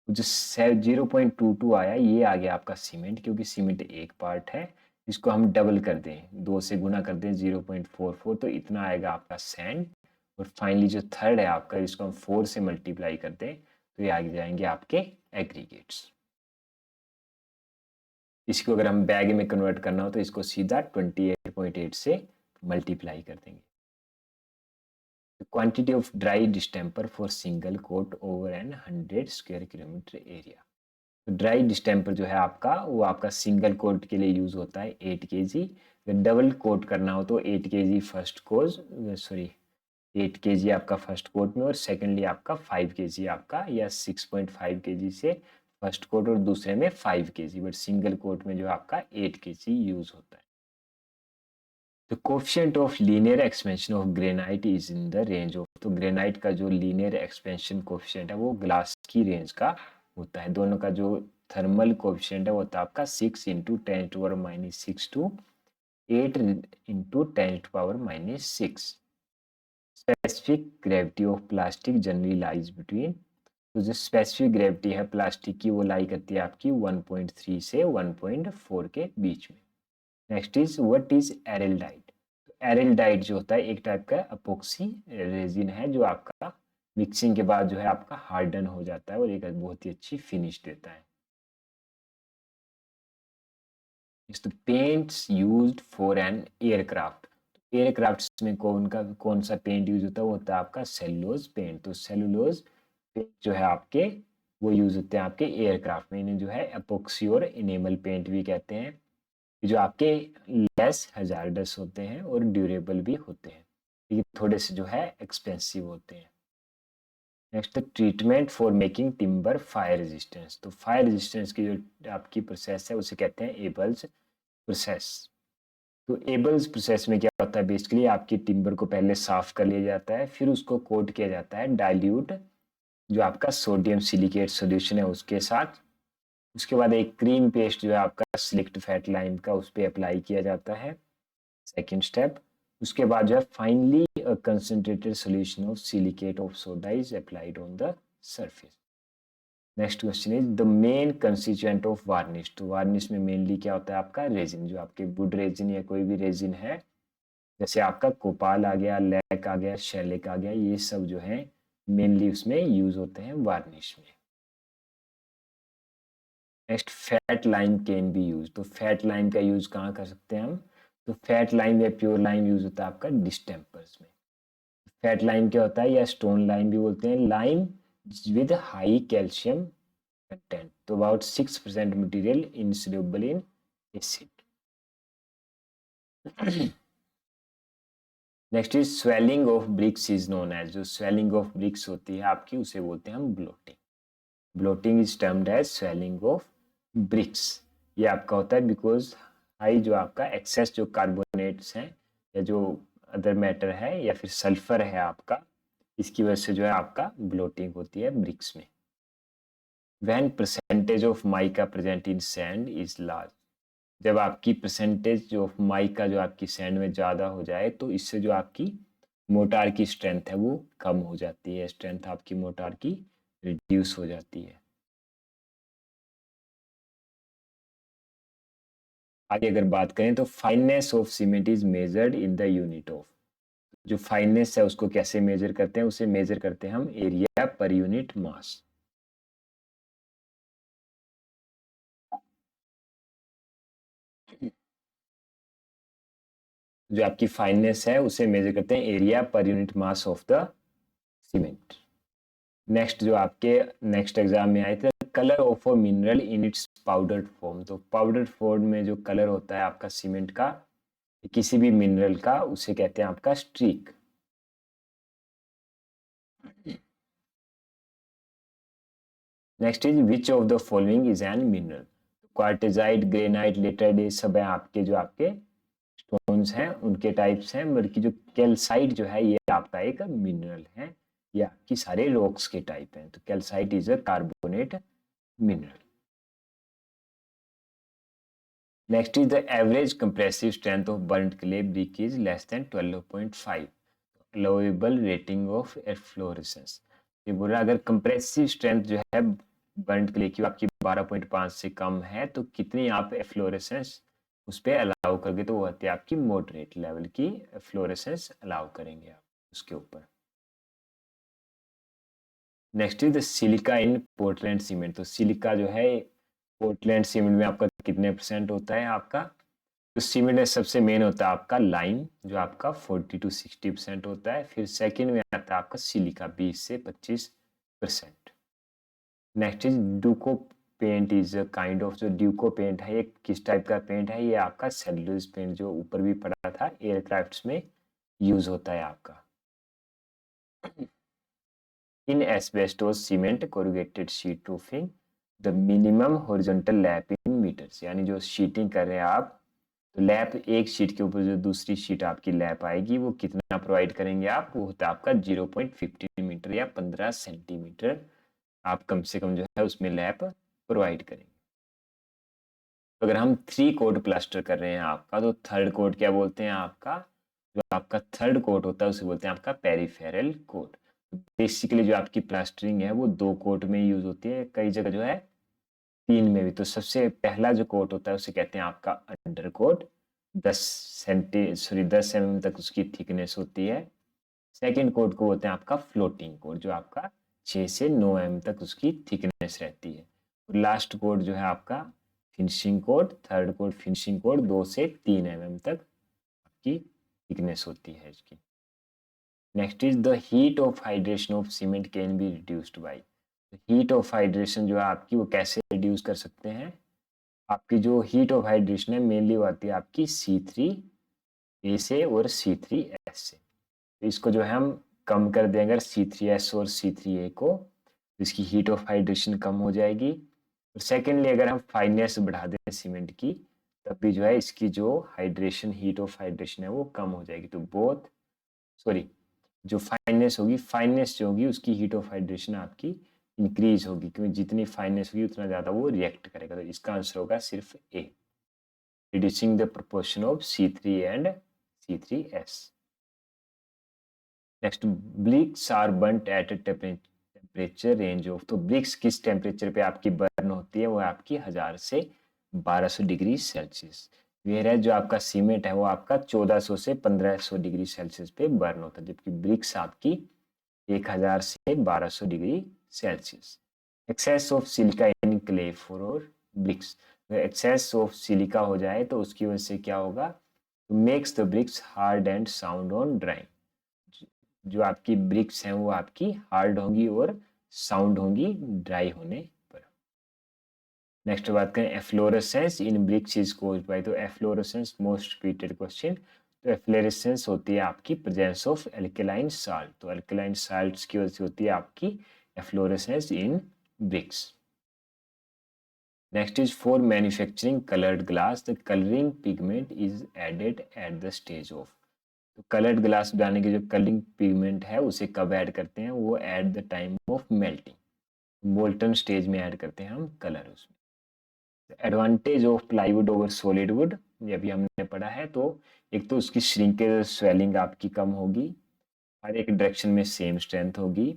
जो 0.22 आया ये आ गया आपका सीमेंट, क्योंकि सीमेंट एक पार्ट है, इसको हम डबल कर दें, 2 से गुना कर दें 0.44, तो इतना आएगा आपका सैंड। और फाइनली जो थर्ड है आपका, इसको हम 4 से मल्टीप्लाई कर दें तो ये आ जाएंगे आपके एग्रीगेट्स। इसको अगर हम बैग में कन्वर्ट करना हो तो इसको सीधा 28.8 से मल्टीप्लाई कर देंगे। Quantity of dry distemper for single coat over an 100 square kilometre area, तो ड्राई डिस्टेम्पर जो है आपका वो आपका सिंगल कोट के लिए यूज होता है 8 kg, अगर डबल कोट करना हो तो 8 kg फर्स्ट कोज सॉरी 8 kg आपका फर्स्ट कोट में और सेकेंडली आपका 5 kg आपका या 6.5 kg से फर्स्ट कोट और दूसरे में 5 kg, बट सिंगल कोट में जो आपका 8 kg यूज होता है। तो coefficient of linear expansion of granite is in the range of, तो ग्रेनाइट का जो लीनियर एक्सपेंशन कोफिशिएंट है वो ग्लास की रेंज का होता है। दोनों का जो थर्मल कोफिशिएंट है वो होता है आपका 6 × 10⁻⁻6 to 8 × 10⁻⁻6। Specific gravity of plastic generally lies between, तो जो स्पेसिफिक ग्रेविटी है प्लास्टिक की वो लाई करती है आपकी 1.3 से 1.4 के बीच में। नेक्स्ट इज व्हाट इज एरिल्डाइट, एरिल्डाइट जो होता है एक टाइप का अपोक्सी रेजिन है, जो आपका मिक्सिंग के बाद जो है आपका हार्डन हो जाता है और एक बहुत ही अच्छी फिनिश देता है। इस paints used for an aircraft, aircraft में कौन सा पेंट यूज होता है, वो होता है आपका सेलुलोज पेंट, तो सेलुलोज पेंट जो है आपके वो यूज होते हैं आपके एयरक्राफ्ट में, इन्हें जो है एपोक्सी और इनेमल पेंट भी कहते हैं, जो आपके लेस हजार्डस होते हैं और ड्यूरेबल भी होते हैं, ये थोड़े से जो है एक्सपेंसिव होते हैं। Next treatment for making timber fire resistance, तो फायर रेजिस्टेंस की जो आपकी प्रोसेस है उसे कहते हैं एबल्स प्रोसेस। तो एबल्स प्रोसेस में क्या होता है, बेसिकली आपकी टिम्बर को पहले साफ कर लिया जाता है, फिर उसको कोट किया जाता है डाइल्यूट जो आपका सोडियम सिलिकेट सोल्यूशन है उसके साथ, उसके बाद एक क्रीम पेस्ट जो है आपका सिलेक्ट फैट लाइम का उस पर अप्लाई किया जाता है, सेकेंड स्टेप। उसके बाद जो है finally concentrated solution of silicate of soda is applied on the surface. Next question is the main constituent of varnish, तो वार्निश में मेनली क्या होता है आपका रेजिन, जो आपके वुड रेजिन या कोई भी रेजिन है, जैसे आपका कोपाल आ गया, लैक आ गया, शेलिक आ गया, ये सब जो है मेनली उसमें यूज होते हैं वार्निश में। Next fat lime can be use, तो फैट लाइम का यूज कहाँ कर सकते हैं हम, तो फैट लाइम या प्योर लाइम यूज होता है आपका डिस्टेम्पर्स में। फैट लाइम क्या होता है, या स्टोन लाइम भी बोलते हैं, lime with high calcium content, तो about 6% material insoluble in acid. Next is swelling of bricks is known as, जो स्वेलिंग ऑफ ब्रिक्स होती है आपकी उसे बोलते हैं हम bloating. Bloating is termed as swelling of bricks. ये आपका होता है बिकॉज हाई जो आपका एक्सेस जो कार्बोनेट्स हैं या जो अदर मैटर है या फिर सल्फर है आपका, इसकी वजह से जो है आपका ब्लोटिंग होती है ब्रिक्स में. When percentage of mica present in sand is large, जब आपकी परसेंटेज ऑफ माइका जो आपकी सैंड में ज़्यादा हो जाए तो इससे जो आपकी मोटार की स्ट्रेंथ है वो कम हो जाती है, स्ट्रेंथ आपकी मोटार की रिड्यूस हो जाती है. आगे अगर बात करें तो fineness of cement is measured in the unit of, जो फाइननेस है उसको कैसे मेजर करते हैं, उसे मेजर करते हैं हम एरिया पर यूनिट मास. जो आपकी फाइननेस है उसे मेजर करते हैं area per unit mass of the cement. Next जो आपके नेक्स्ट एग्जाम में आए थे, colour of a mineral in its powdered form, तो पाउडर्ड फॉर्म में जो कलर होता है आपका सीमेंट का किसी भी मिनरल का उसे कहते हैं आपका streak. Next is which of the following is an mineral, quartzite, granite, laterite, ये सब है आपके जो आपके स्टोन्स हैं उनके टाइप्स हैं, बल्कि जो कैल्साइट जो है ये आपका एक मिनरल है, ये आपकी सारे रॉक्स के टाइप हैं. तो calcite is a carbonate mineral. Next is the average compressive strength of burnt clay brick is less than 12.5. Allowable rating of efflorescence. ये बोल रहा है अगर कंप्रेसिव स्ट्रेंथ जो है बर्न्ट क्ले की आपकी 12.5 से कम है तो कितनी आप एफ्लोरेसेंस उस पर अलाउ करोगे, तो वो होती है आपकी मॉडरेट लेवल की एफ्लोरेसेंस अलाउ करेंगे आप उसके ऊपर. Next is the silica in Portland cement, तो सिलिका जो है पोर्टलैंड सीमेंट में आपका कितने परसेंट होता है आपका, तो सीमेंट में सबसे मेन होता है आपका लाइम जो आपका 40 to 60% होता है, फिर सेकंड में आता है आपका सिलिका 20 से 25%. Next is Duco paint is a kind of, जो ड्यूको पेंट है ये किस टाइप का पेंट है, ये आपका सेलुलोज पेंट जो ऊपर भी पड़ा था एयरक्राफ्ट्स में यूज होता है आपका. In asbestos cement corrugated sheet roofing the minimum horizontal lap in metres, यानी जो शीटिंग कर रहे हैं आप तो लैप एक शीट के ऊपर जो दूसरी शीट आपकी लैप आएगी वो कितना प्रोवाइड करेंगे आप, वो होता है आपका 0.15 मीटर या 15 सेंटीमीटर आप कम से कम जो है उसमें लैप प्रोवाइड करेंगे. तो अगर हम 3 कोट प्लास्टर कर रहे हैं आपका तो थर्ड कोट क्या बोलते हैं आपका, जो आपका थर्ड कोट होता है उसे बोलते हैं आपका पेरिफेरल कोट. बेसिकली जो आपकी प्लास्टरिंग है वो 2 कोट में यूज होती है, कई जगह जो है 3 में भी. तो सबसे पहला जो कोट होता है उसे कहते हैं आपका अंडर कोट, 10 mm तक उसकी थिकनेस होती है. सेकेंड कोट को बोलते हैं आपका फ्लोटिंग कोट, जो आपका 6 से 9 mm तक उसकी थिकनेस रहती है. और लास्ट कोट जो है आपका finishing coat, third coat finishing coat 2 से 3 mm तक आपकी थिकनेस होती है इसकी. Next is the heat of hydration of cement can be reduced by, heat of hydration जो है आपकी वो कैसे रिड्यूस कर सकते हैं, आपकी जो हीट ऑफ हाइड्रेशन है मेनली वो आती है आपकी C3A से और C3S से. तो इसको जो है हम कम कर दें अगर C3S और C3A को, तो इसकी हीट ऑफ हाइड्रेशन कम हो जाएगी. और सेकेंडली अगर हम फाइननेस बढ़ा दें सीमेंट की तब भी जो है इसकी जो हाइड्रेशन हीट ऑफ हाइड्रेशन है वो कम हो जाएगी. तो बोथ सॉरी जो फाइननेस जो होगी उसकी हीट ऑफ हाइड्रेशन आपकी इंक्रीज होगी, क्योंकि जितनी फाइननेस होगी उतना ज़्यादा वो रिएक्ट करेगा. तो इसका आंसर होगा सिर्फ A, reducing the proportion of C3 and C3S. Next, bricks are burnt at temperature range of, तो ब्रिक्स किस टेम्परेचर पे आपकी बर्न होती है, वो आपकी 1000 से 1200 डिग्री सेल्सियस. वेयर है जो आपका सीमेंट है वो आपका 1400 से 1500 डिग्री सेल्सियस पे बर्न होता है, जबकि ब्रिक्स आपकी 1000 से 1200 degree Celsius. Excess of silica in clay for bricks, excess of silica हो जाए तो उसकी वजह से क्या होगा, makes the bricks hard and sound on drying, जो आपकी ब्रिक्स हैं वो आपकी हार्ड होंगी और साउंड होंगी ड्राई होने पर। नेक्स्ट बात करें efflorescence in bricks is caused by, तो एफ्लोरेसेंस मोस्ट रिपीटेड क्वेश्चन। तो एफ्लोरेसेंस होती है आपकी प्रेजेंस ऑफ एल्केलाइन साल्ट, तो एल्केलाइन साल्ट्स की वजह से होती है आपकी efflorescence in bricks. Next is for manufacturing colored glass, the coloring pigment is added at the stage of, तो कलर्ड ग्लास बनाने के जो कलरिंग पिगमेंट है उसे कब ऐड करते हैं, वो at the time of melting, molten stage में ऐड करते हैं हम कलर उसमें। Advantage of plywood over solid wood, ये अभी हमने पढ़ा है। तो एक तो उसकी श्रिंकेज स्वेलिंग आपकी कम होगी, हर एक डायरेक्शन में सेम स्ट्रेंथ होगी,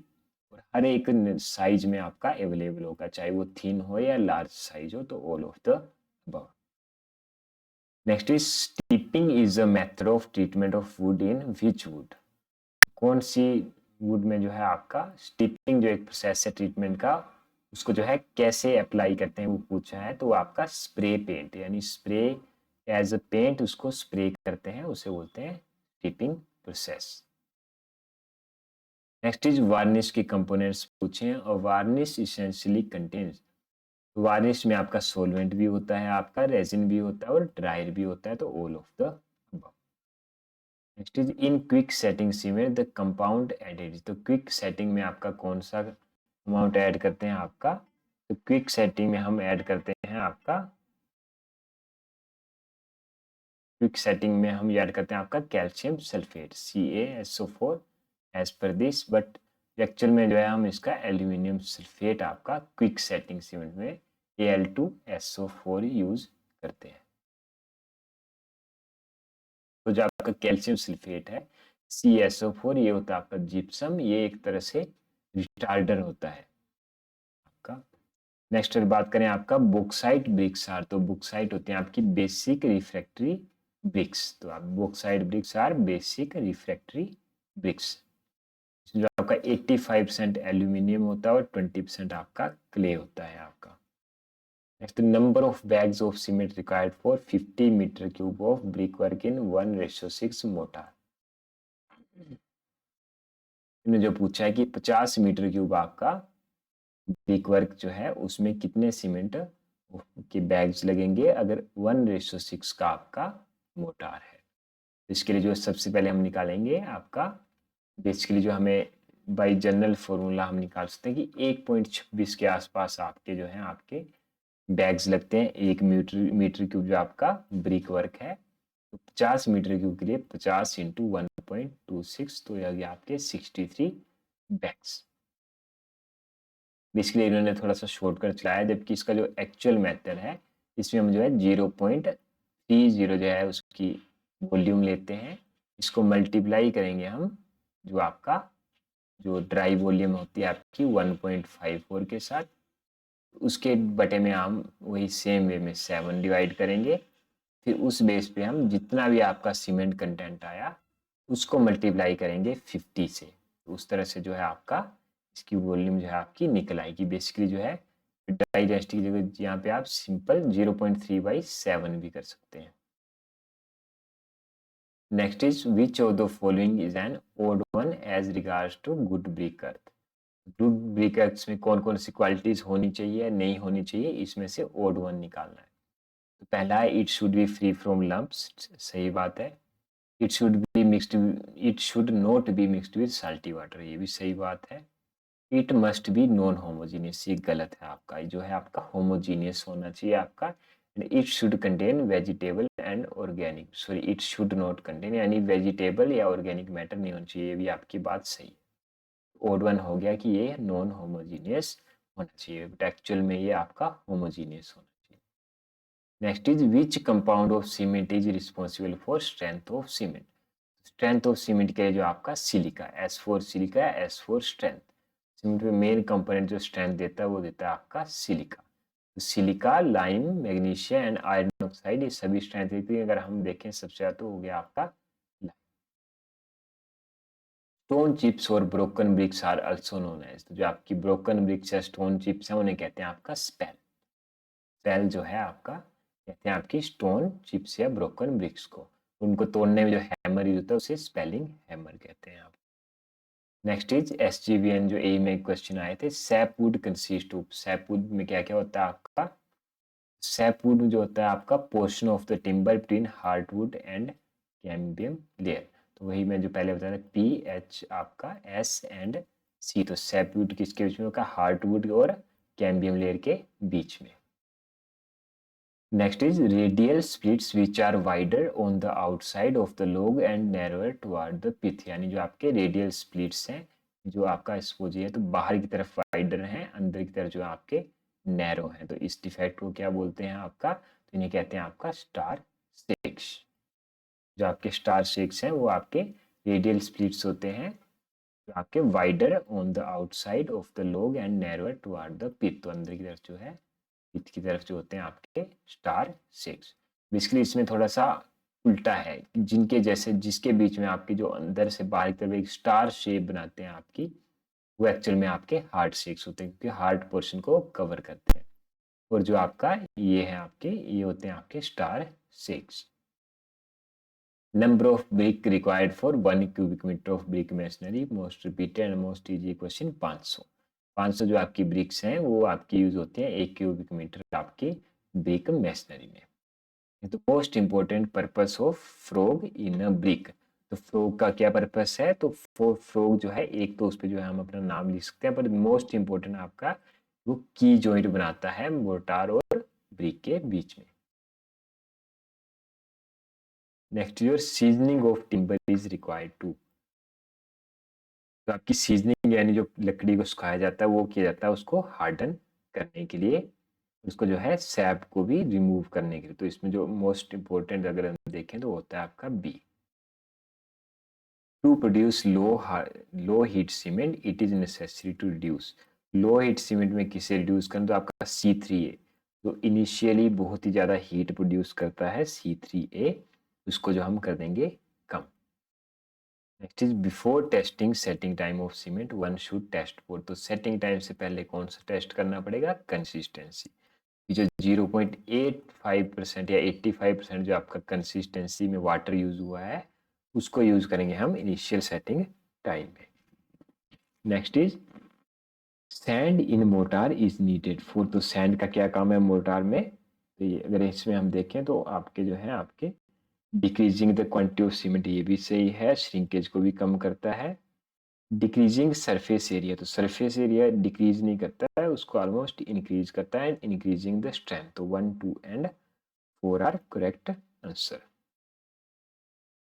और हर एक साइज में आपका अवेलेबल होगा, चाहे वो थिन हो या लार्ज साइज हो, तो all of the above. Next is steeping is a method of treatment of would in which would, कौन सी वुड में जो है आपका स्टीपिंग जो एक प्रोसेस है ट्रीटमेंट का, उसको जो है कैसे अप्लाई करते हैं वो पूछा है। तो आपका स्प्रे पेंट, यानी स्प्रे एज अ पेंट उसको स्प्रे करते हैं, उसे बोलते हैं steeping process. Next is varnish के कंपोनेंट्स पूछे हैं, और वार्निश इसेंशियली कंटेन्स, वार्निश में आपका सोलवेंट भी होता है, आपका रेजिन भी होता है और ड्रायर भी होता है, तो all of the above. Next is in quick setting cement the compound added, तो क्विक सेटिंग में आपका कौन सा अमाउंट ऐड करते हैं आपका, तो क्विक सेटिंग में हम ऐड करते हैं आपका, क्विक सेटिंग में हम ऐड करते हैं आपका calcium sulphate CaSO4 as per this, but actual में जो है हम इसका एल्यूमिनियम सल्फेट आपका क्विक सेटिंग सीमेंट में Al2SO4 यूज करते हैं। तो जो आपका कैल्शियम सल्फेट है CaSO4, ये होता है आपका जिप्सम, ये एक तरह से रिटार्डर होता है आपका। नेक्स्ट बात करें आपका बॉक्साइट ब्रिक्स आर, तो बॉक्साइट होते हैं आपकी बेसिक रिफ्रैक्टरी ब्रिक्स, तो आप bauxite bricks are basic refractory bricks, जो आपका 85% एल्यूमिनियम होता है और 20% आपका क्ले होता है आपका। Next number of bags of cement required for 50 metre cube of brick work in 1:6 mortar, इन्होंने जो पूछा है कि 50 मीटर क्यूब आपका ब्रिक वर्क जो है उसमें कितने सीमेंट के बैग्स लगेंगे अगर 1:6 का आपका मोटार है। इसके लिए जो सबसे पहले हम निकालेंगे आपका, बेसिकली जो हमें बाई जनरल फॉर्मूला हम निकाल सकते हैं कि 1.26 के आसपास आपके जो है आपके बैग्स लगते हैं 1 मीटर क्यूब जो आपका ब्रिक वर्क है। तो 50 मीटर क्यूब के लिए 50 इंटू 1.26, तो यह गया आपके 63 बैग्स। बेसिकली इन्होंने थोड़ा सा शॉर्टकट चलाया, जबकि इसका जो एक्चुअल मेथड है इसमें हम जो है 0.30 जो है उसकी वॉल्यूम लेते हैं, इसको मल्टीप्लाई करेंगे हम जो आपका जो ड्राई वॉल्यूम होती है आपकी 1.54 के साथ, उसके बटे में हम वही सेम वे में 7 डिवाइड करेंगे, फिर उस बेस पे हम जितना भी आपका सीमेंट कंटेंट आया उसको मल्टीप्लाई करेंगे 50 से, तो उस तरह से जो है आपका इसकी वॉल्यूम जो है आपकी निकल आएगी। बेसिकली जो है ड्राई डेंसिटी की जगह यहाँ पे आप सिंपल 0.3/7 भी कर सकते हैं। Next is which of the following is an odd one as regards to good brick earth, good brick earth में कौन कौन सी क्वालिटीज होनी चाहिए नहीं होनी चाहिए, इसमें से ओड वन निकालना है। तो पहला है it should be free from lumps, सही बात है। It should be mixed, it should not be mixed with salty water, ये भी सही बात है। It must be non homogeneous, ये गलत है आपका, जो है आपका होमोजीनियस होना चाहिए आपका। It should contain vegetable and organic, sorry it should not contain, यानी वेजिटेबल या ऑर्गेनिक मैटर नहीं होना चाहिए, ये भी आपकी बात सही है। ओड वन हो गया कि ये नॉन होमोजीनियस होना चाहिए, बट एक्चुअल में ये आपका होमोजीनियस होना चाहिए। Next is which compound of cement is responsible for strength of cement, strength of cement के लिए जो आपका silica S4 silica, S4 strength, cement में मेन कंपोनेंट जो स्ट्रेंथ देता है वो देता है आपका सिलिका। तो silica, lime, magnesia and iron oxide, ये सभी स्ट्रेंथ देती है। अगर हम देखें सबसे ज्यादा तो हो गया आपका स्टोन चिप्स और broken bricks are also known as, तो जो आपकी ब्रोकन ब्रिक्स या स्टोन चिप्स है उन्हें कहते हैं आपका स्पेल, स्पेल जो है आपका कहते हैं आपकी स्टोन चिप्स या ब्रोकन ब्रिक्स को, उनको तोड़ने में जो हैमर यूज होता है उसे स्पेलिंग हैमर कहते हैं आप। नेक्स्ट इज SGBN जो ए में क्वेश्चन आए थे, सैपवुड कंसिस्ट ऑफ, सैपवुड में क्या क्या होता है आपका, सैपवुड जो होता है आपका portion of the timber between hardwood and cambium layer. तो वही मैं जो पहले बताया PH आपका S एंड C, तो सैपवुड किसके बीच में होगा, हार्डवुड और कैम्बियम लेयर के बीच में। Next is radial splits which are wider on the outside of the log and narrower toward the pith, यानी जो आपके रेडियल स्प्लिट्स हैं जो आपका एक्सपोजी है तो बाहर की तरफ वाइडर हैं, अंदर की तरफ जो आपके नैरो हैं, तो इस डिफेक्ट को क्या बोलते हैं आपका, तो इन्हें कहते हैं आपका स्टार शेक्स। जो आपके स्टार शेक्स हैं वो आपके रेडियल स्प्लिट्स होते हैं जो आपके wider on the outside of the log and narrower toward the pith, तो अंदर की तरफ जो है पिथ की तरफ जो होते हैं आपके स्टार शेक्स। बेसिकली इसमें थोड़ा सा उल्टा है, जिनके जैसे जिसके बीच में आपके जो अंदर से बाहर की तरफ एक स्टार शेप बनाते हैं आपकी, वो एक्चुअल में आपके हार्ट शेक्स होते हैं क्योंकि हार्ट पोर्शन को कवर करते हैं, और जो आपका ये है आपके ये होते हैं आपके star shakes. Number of brick required for 1 cubic metre of brick masonry, most repeated and most easy question 500। 500 जो आपकी ब्रिक्स हैं वो आपकी यूज होती हैं 1 क्यूबिक मीटर आपकी ब्रिक मेसनरी में। तो most important purpose of frog in a brick, तो फ्रॉग का क्या पर्पस है, तो फ्रॉग जो है एक तो उस पर जो है हम अपना नाम लिख सकते हैं, पर मोस्ट इंपॉर्टेंट आपका वो की जॉइंट बनाता है मोर्टार और ब्रिक के बीच में। Next your seasoning of timber is required to, तो आपकी सीजनिंग यानी जो लकड़ी को सुखाया जाता है वो किया जाता है उसको हार्डन करने के लिए, उसको जो है सैप को भी रिमूव करने के लिए, तो इसमें जो मोस्ट इंपॉर्टेंट अगर हम देखें तो होता है आपका B. To produce low heat cement it is necessary to reduce, low heat cement में किसे रिड्यूस करना, तो आपका C3A जो इनिशियली बहुत ही ज़्यादा हीट प्रोड्यूस करता है C3A, उसको जो हम कर देंगे कम। Next is before testing setting time of cement one should test for, तो सेटिंग टाइम से पहले कौन सा टेस्ट करना पड़ेगा, कंसिस्टेंसी, जो 0.85% या 85% जो आपका कंसिस्टेंसी में वाटर यूज हुआ है उसको यूज करेंगे हम इनिशियल सेटिंग टाइम में। Next is sand in motor is needed for, तो सैंड का क्या काम है मोटार में, तो ये अगर इसमें हम देखें तो आपके जो है आपके decreasing the quantity of cement, ये भी सही है, श्रिंकेज को भी कम करता है। डिक्रीजिंग सरफेस एरिया, तो सरफेस एरिया डिक्रीज नहीं करता है उसको ऑलमोस्ट इंक्रीज करता है, इंक्रीजिंग द स्ट्रेंथ, तो 1 2 and 4 are correct answer.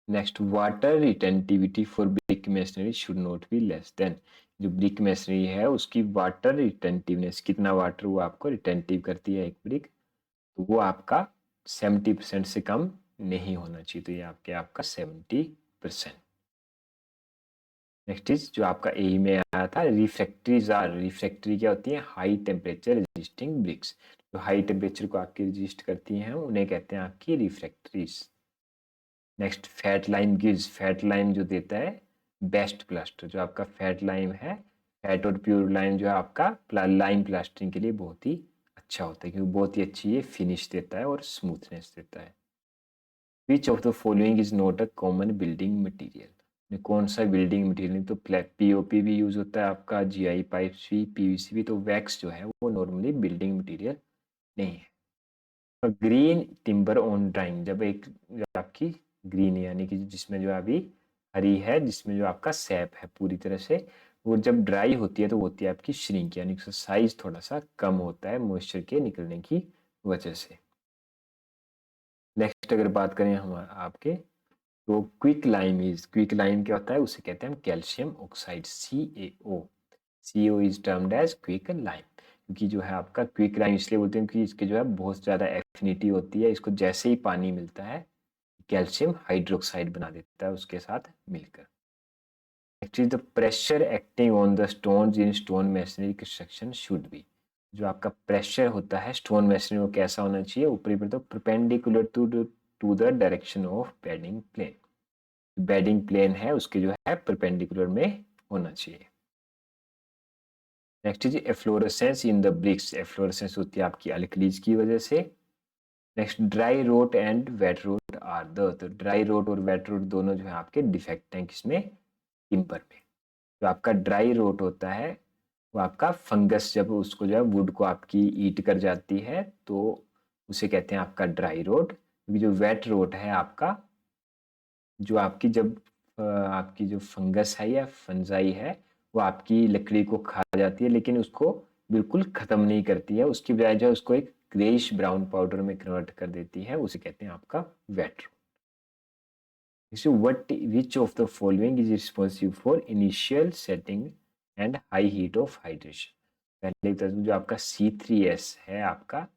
Next water retentivity for brick masonry should not be less than, जो ब्रिक मेसनरी है उसकी वाटर रिटेंटिवनेस, कितना वाटर वो आपको रिटेंटिव करती है एक ब्रिक, तो वो आपका 70% से कम नहीं होना चाहिए, तो ये आपके आपका 70%। नेक्स्ट इज जो आपका ए में आया था रिफ्रैक्टरीज आर, रिफ्रैक्टरी क्या होती है, हाई टेम्परेचर रेजिस्टिंग ब्रिक्स, जो हाई टेम्परेचर को आपकी रेजिस्ट करती हैं उन्हें कहते हैं आपकी refractories. Next fat lime gives, fat lime जो देता है बेस्ट प्लास्टर, जो आपका फैट लाइम है, फैट और प्योर लाइम जो है आपका लाइम प्लास्टरिंग के लिए बहुत ही अच्छा होता है क्योंकि बहुत ही अच्छी ये फिनिश देता है और स्मूथनेस देता है। Which of the following is not a common building material, कौन सा बिल्डिंग मटीरियल, तो POP भी यूज होता है आपका, GI पाइप्स भी, PVC भी, तो वैक्स जो है वो नॉर्मली बिल्डिंग मटीरियल नहीं है। ग्रीन टिम्बर ऑन ड्राइंग, जब एक जो आपकी ग्रीन यानी कि जिसमें जो अभी हरी है जिसमें जो आपका सैप है पूरी तरह से, वो जब ड्राई होती है तो होती है आपकी श्रिंक, यानी कि साइज थोड़ा सा कम होता है मॉइस्चर के निकलने की वजह से। नेक्स्ट अगर बात करें हम आपके, तो quick lime is, quick lime क्या होता है उसे कहते हैं हम calcium oxide CaO, CO is termed as quick lime, क्योंकि जो है आपका क्विक लाइम इसलिए बोलते हैं कि इसके जो है बहुत ज़्यादा एफिनिटी होती है, इसको जैसे ही पानी मिलता है कैल्शियम हाइड्रोक्साइड बना देता है उसके साथ मिलकर। Next is the pressure acting on the stones in stone masonry construction should be, जो आपका प्रेशर होता है स्टोन मेसनरी में कैसा होना चाहिए, ऊपरी पर तो perpendicular to the direction of bedding plane, bedding plane है उसके जो है परपेंडिकुलर में होना चाहिए। Next is efflorescence in the bricks, efflorescence होती है आपकी अल्कलीज की वजह से। Next dry rot and wet rot are the, तो ड्राई रोट और वेट रोट दोनों जो है आपके डिफेक्ट हैं किसमें, टिम्बर में। जो आपका ड्राई रोट होता है वो आपका फंगस जब उसको जो है वुड को आपकी ईट कर जाती है तो उसे कहते हैं आपका ड्राई रोट। क्योंकि जो वेट रोट है आपका, जो आपकी जब आपकी जो फंगस है या फंजाई है वो आपकी लकड़ी को खा जाती है लेकिन उसको बिल्कुल खत्म नहीं करती है, उसकी बजाय जो है उसको एक ग्रेइश ब्राउन पाउडर में कन्वर्ट कर देती है, उसे कहते हैं आपका wet rot. So which of the following is responsible for initial setting and high heat of hydration? पहले बता दूं, जो आपका C3S है आपका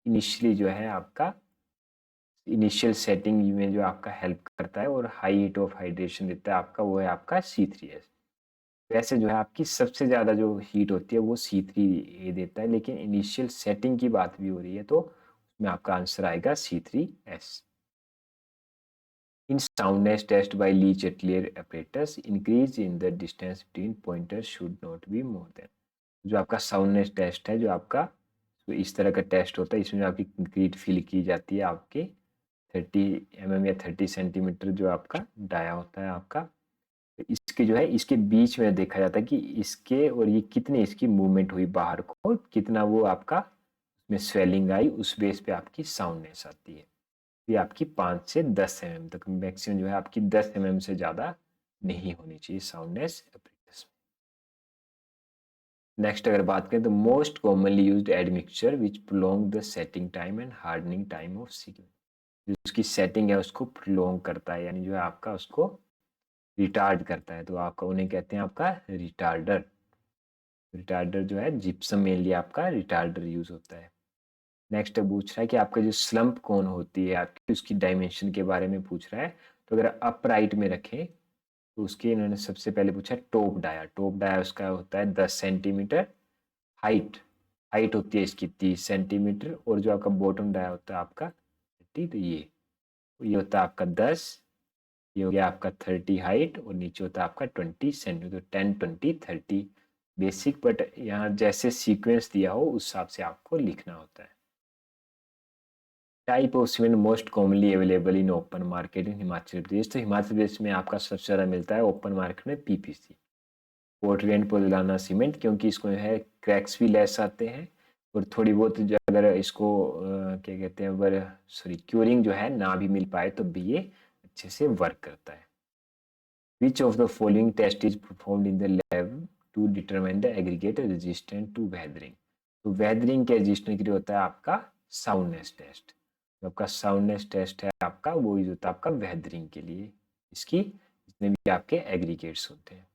इनिशियली जो है आपका इनिशियल सेटिंग में जो आपका हेल्प करता है और हाई हीट ऑफ हाइड्रेशन देता है आपका, वो है आपका C3S। वैसे जो है आपकी सबसे ज़्यादा जो हीट होती है वो C3A देता है, लेकिन इनिशियल सेटिंग की बात भी हो रही है तो उसमें आपका आंसर आएगा C3S। In soundness test by Lee Chatelier apparatus, increase in the distance between pointers should not be more than। जो आपका साउंडनेस टेस्ट है, जो आपका तो इस तरह का टेस्ट होता है, इसमें आपकी कंक्रीट फिल की जाती है आपके 30 mm या 30 सेंटीमीटर जो आपका डाया होता है आपका, इसके जो है इसके बीच में देखा जाता है कि इसके और ये कितने इसकी मूवमेंट हुई बाहर को, कितना वो आपका उसमें स्वेलिंग आई, उस बेस पे आपकी साउंडनेस आती है। ये आपकी 5 से 10 mm तक मैक्सिमम जो है आपकी 10 mm से ज़्यादा नहीं होनी चाहिए साउंडनेस एपरेटस में। नेक्स्ट अगर बात करें तो most commonly used admixture which prolong the setting time and hardening time of sequence. जो उसकी सेटिंग है उसको प्रोलोंग करता है, यानी जो है आपका उसको रिटार्ड करता है, तो आपका उन्हें कहते हैं आपका रिटार्डर। रिटार्डर जो है जिप्सम मेनली आपका रिटार्डर यूज होता है। नेक्स्ट पूछ रहा है कि आपका जो स्लंप कोन होती है आपकी, उसकी डायमेंशन के बारे में पूछ रहा है। तो अगर अपराइट में रखें तो उसके इन्होंने सबसे पहले पूछा टॉप डाया। टॉप डाया उसका होता है 10 सेंटीमीटर। हाइट हाइट होती है इसकी 30 सेंटीमीटर। और जो आपका बॉटम डाया होता है आपका 30, तो ये होता है आपका 10, ये हो गया आपका 30 हाइट, और नीचे होता है आपका 20 सेंटीमीटर। तो 10 20 30 बेसिक, बट यहाँ जैसे सीक्वेंस दिया हो उस हिसाब से आपको लिखना होता है। Type of cement most commonly available in open market in Himachal Pradesh. तो हिमाचल प्रदेश में आपका सबसे ज़्यादा मिलता है ओपन मार्केट में PPC, Portland and pozzolana cement, क्योंकि इसको है क्रैक्स भी लेस आते हैं और थोड़ी बहुत अगर इसको क्या कहते हैं अगर क्यूरिंग जो है ना भी मिल पाए तो भी ये अच्छे से वर्क करता है। Which of the following test is performed in the lab to determine the aggregate resistant to weathering. तो वेदरिंग के रेजिस्टेंट के लिए होता है आपका साउंडनेस टेस्ट। जो आपका साउंडनेस टेस्ट है आपका वो यूज होता है आपका वेदरिंग के लिए, इसकी जितने भी आपके एग्रीगेट्स होते हैं।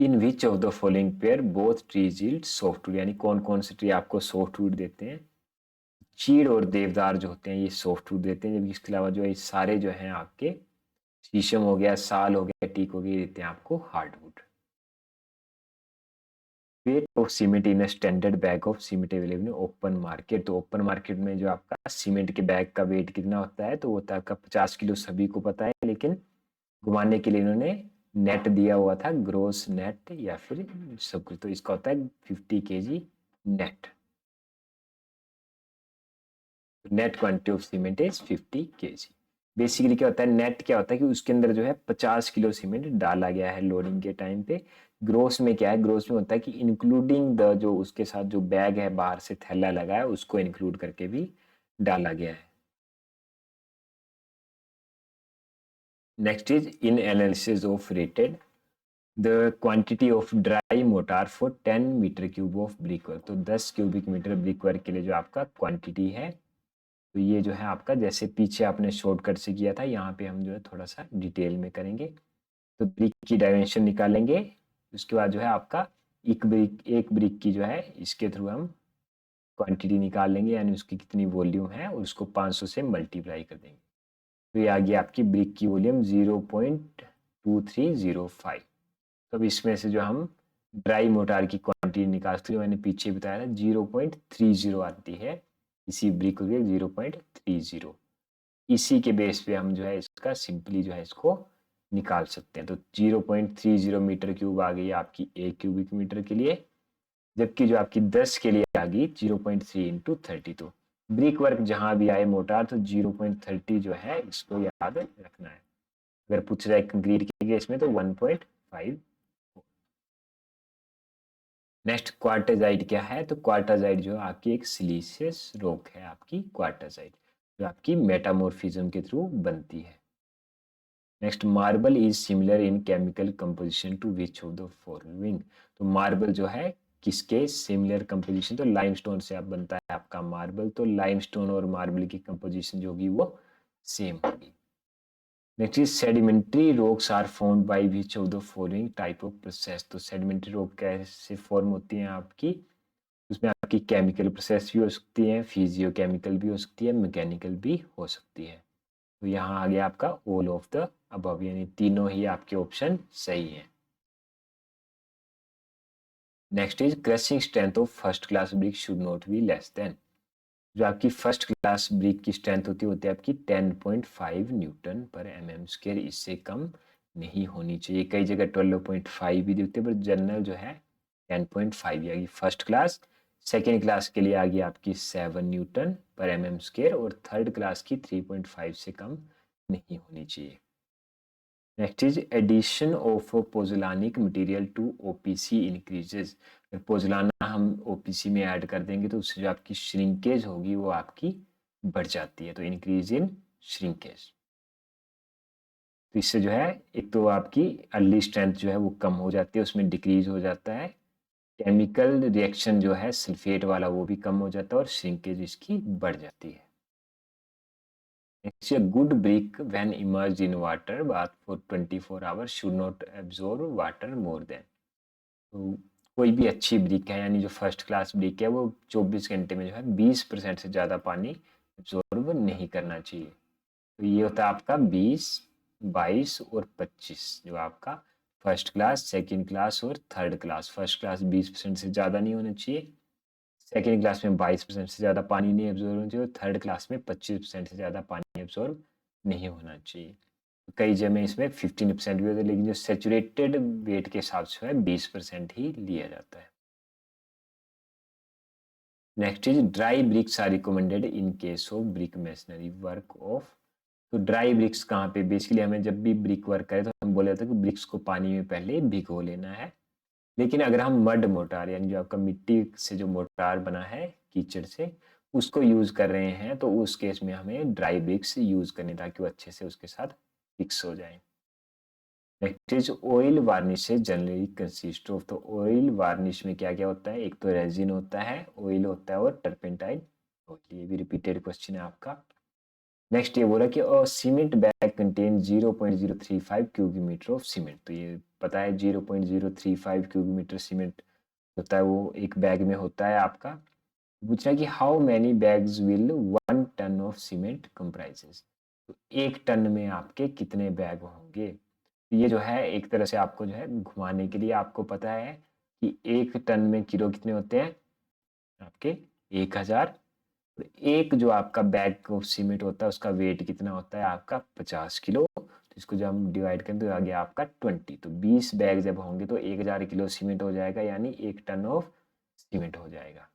In which of the following pair both trees yield softwood, यानी कौन कौन से ट्री आपको सॉफ्टवुड देते हैं। चीड़ और देवदार जो होते हैं ये सॉफ्टवुड देते हैं, जबकि इसके अलावा जो है सारे जो हैं आपके शीशम हो गया, साल हो गया, टीक हो गया, देते हैं आपको hardwood. Wait of cement in standard bag of cement available in open market. तो ओपन मार्केट में जो आपका सीमेंट के बैग का वेट कितना होता है, तो वो होता है आपका 50 किलो, सभी को पता है, लेकिन घुमाने के लिए इन्होंने नेट दिया हुआ था, ग्रोस नेट या फिर सब कुछ, तो इसका होता है 50 kg net. Net quantity of cement is 50 kg। Basically क्या होता है, नेट क्या होता है कि उसके अंदर जो है 50 किलो सीमेंट डाला गया है लोडिंग के टाइम पे। ग्रोस में क्या है, ग्रोस में होता है कि इंक्लूडिंग द जो उसके साथ जो बैग है बाहर से थैला लगा है उसको इंक्लूड करके भी डाला गया है। Next is in analysis of rated the quantity of dry mortar for 10 metre cube of brick work. तो 10 क्यूबिक मीटर ब्रिक वर्क के लिए जो आपका क्वांटिटी है, तो ये जो है आपका जैसे पीछे आपने शॉर्टकट से किया था, यहाँ पे हम जो है थोड़ा सा डिटेल में करेंगे। तो ब्रिक की डायमेंशन निकालेंगे, उसके बाद जो है आपका एक ब्रिक की जो है इसके थ्रू हम क्वांटिटी निकाल लेंगे, यानी उसकी कितनी वॉल्यूम है और उसको 500 से मल्टीप्लाई कर देंगे। तो ये आ गई आपकी ब्रिक की वॉल्यूम 0.2305। तो अब इसमें से जो हम ड्राई मोटार की क्वांटिटी निकाल सकते हैं, मैंने पीछे बताया था 0.30 आती है, इसी ब्रिक को 0.30। इसी के बेस पे हम जो है इसका सिंपली जो है इसको निकाल सकते हैं। तो 0.30 मीटर क्यूब आ गई आपकी 1 क्यूबिक मीटर के लिए, जबकि जो आपकी 10 के लिए आ गई 0.3 इंटू 30। तो ब्रिक वर्क जहां भी आए मोटार तो 0.30 जो है इसको याद रखना है। अगर पूछ रहा है कंक्रीट के केस में तो 1.5। नेक्स्ट क्वार्टाजाइट क्या है, तो क्वार्टाजाइट जो आपकी एक सिलीशियस रॉक है, आपकी क्वार्टाजाइट जो आपकी मेटामॉर्फिज्म के थ्रू बनती है। Next marble is similar in chemical composition to which of the following, तो मार्बल जो है किसके सिमिलर कंपोजिशन, तो लाइमस्टोन से आप बनता है आपका मार्बल, तो लाइमस्टोन और मार्बल की कंपोजिशन जो होगी वो सेम होगी। Next is sedimentary rocks are formed by which of the following type of process, तो सेडिमेंट्री रॉक कैसे फॉर्म होती हैं आपकी, उसमें आपकी केमिकल प्रोसेस भी हो सकती है, फिजियो केमिकल भी हो सकती है, मैकेनिकल भी हो सकती है। तो यहाँ आ गया आपका ऑल ऑफ द अबव, यानी तीनों ही आपके ऑप्शन सही हैं। Next is crushing strength of first class brick should not be less than, जो आपकी फर्स्ट क्लास ब्रिक की स्ट्रेंथ होती है आपकी 10.5 न्यूटन पर mm स्क्वायर, इससे कम नहीं होनी चाहिए। कई जगह 12.5 भी देते हैं, पर जनरल जो है 10.5 आएगी फर्स्ट क्लास। सेकेंड क्लास के लिए आ गई आपकी 7 न्यूटन पर mm स्क्वायर, और थर्ड क्लास की 3.5 से कम नहीं होनी चाहिए। Next is addition of pozzolanic material to OPC increases, pozzolana हम ओपीसी में ऐड कर देंगे तो उससे जो आपकी श्रिंकेज होगी वो आपकी बढ़ जाती है, तो इंक्रीज इन श्रिंकेज। तो इससे जो है एक तो आपकी अर्ली स्ट्रेंथ जो है वो कम हो जाती है, उसमें डिक्रीज हो जाता है, केमिकल रिएक्शन जो है सल्फेट वाला वो भी कम हो जाता है, और श्रिंकेज इसकी बढ़ जाती है। Next, a good brick when immersed in water bath for 24 hours should not absorb water more than, तो कोई भी अच्छी ब्रिक है, यानी जो फर्स्ट क्लास ब्रिक है, वो 24 घंटे में जो है 20% से ज़्यादा पानी एब्जॉर्ब नहीं करना चाहिए। तो ये होता है आपका 20, 22 और 25, जो आपका फर्स्ट क्लास, सेकंड क्लास और थर्ड क्लास। फर्स्ट क्लास 20% से ज़्यादा नहीं होना चाहिए, सेकेंड क्लास में 22% से ज़्यादा पानी नहीं एब्जॉर्ब होना चाहिए, और थर्ड क्लास में 25% से ज़्यादा पानी एब्जॉर्ब नहीं होना चाहिए। कई जगह इसमें 15% भी होता है, लेकिन जो सेचुरेटेड वेट के हिसाब से है 20% ही लिया जाता है। Next is dry bricks are recommended in case of brick masonry work of, तो ड्राई ब्रिक्स कहाँ पे, बेसिकली हमें जब भी ब्रिक वर्क करें तो हम बोले थे कि ब्रिक्स को पानी में पहले भिगो लेना है। लेकिन अगर हम मड मोटार, यानी जो आपका मिट्टी से जो मोटार बना है कीचड़ से, उसको यूज कर रहे हैं, तो उस केस में हमें ड्राई ब्रिक्स यूज करनी, ताकि वो अच्छे से उसके साथ फिक्स हो जाए। Next is oil varnishes generally consist of, तो ऑयल वार्निश में क्या क्या होता है, एक तो रेजिन होता है, ऑयल होता है, और टर्पेंटाइन ऑयल, ये भी रिपीटेड क्वेश्चन है आपका। नेक्स्ट ये बोला कि cement bag contain 0.035 cubic metre of cement, तो ये पता है 0.035 क्यूबिक मीटर सीमेंट होता है, वो एक बैग में होता है आपका। पूछ रहा है कि how many bags will 1 ton of cement comprises, तो 1 टन में आपके कितने बैग होंगे। ये जो है एक तरह से आपको जो है घुमाने के लिए, आपको पता है कि 1 टन में किलो कितने होते हैं आपके 1000, एक जो आपका बैग ऑफ सीमेंट होता है उसका वेट कितना होता है आपका 50 किलो, तो इसको जब हम डिवाइड करें तो आ गया आपका 20, तो 20 बैग जब होंगे तो 1000 किलो सीमेंट हो जाएगा, यानी 1 टन ऑफ सीमेंट हो जाएगा।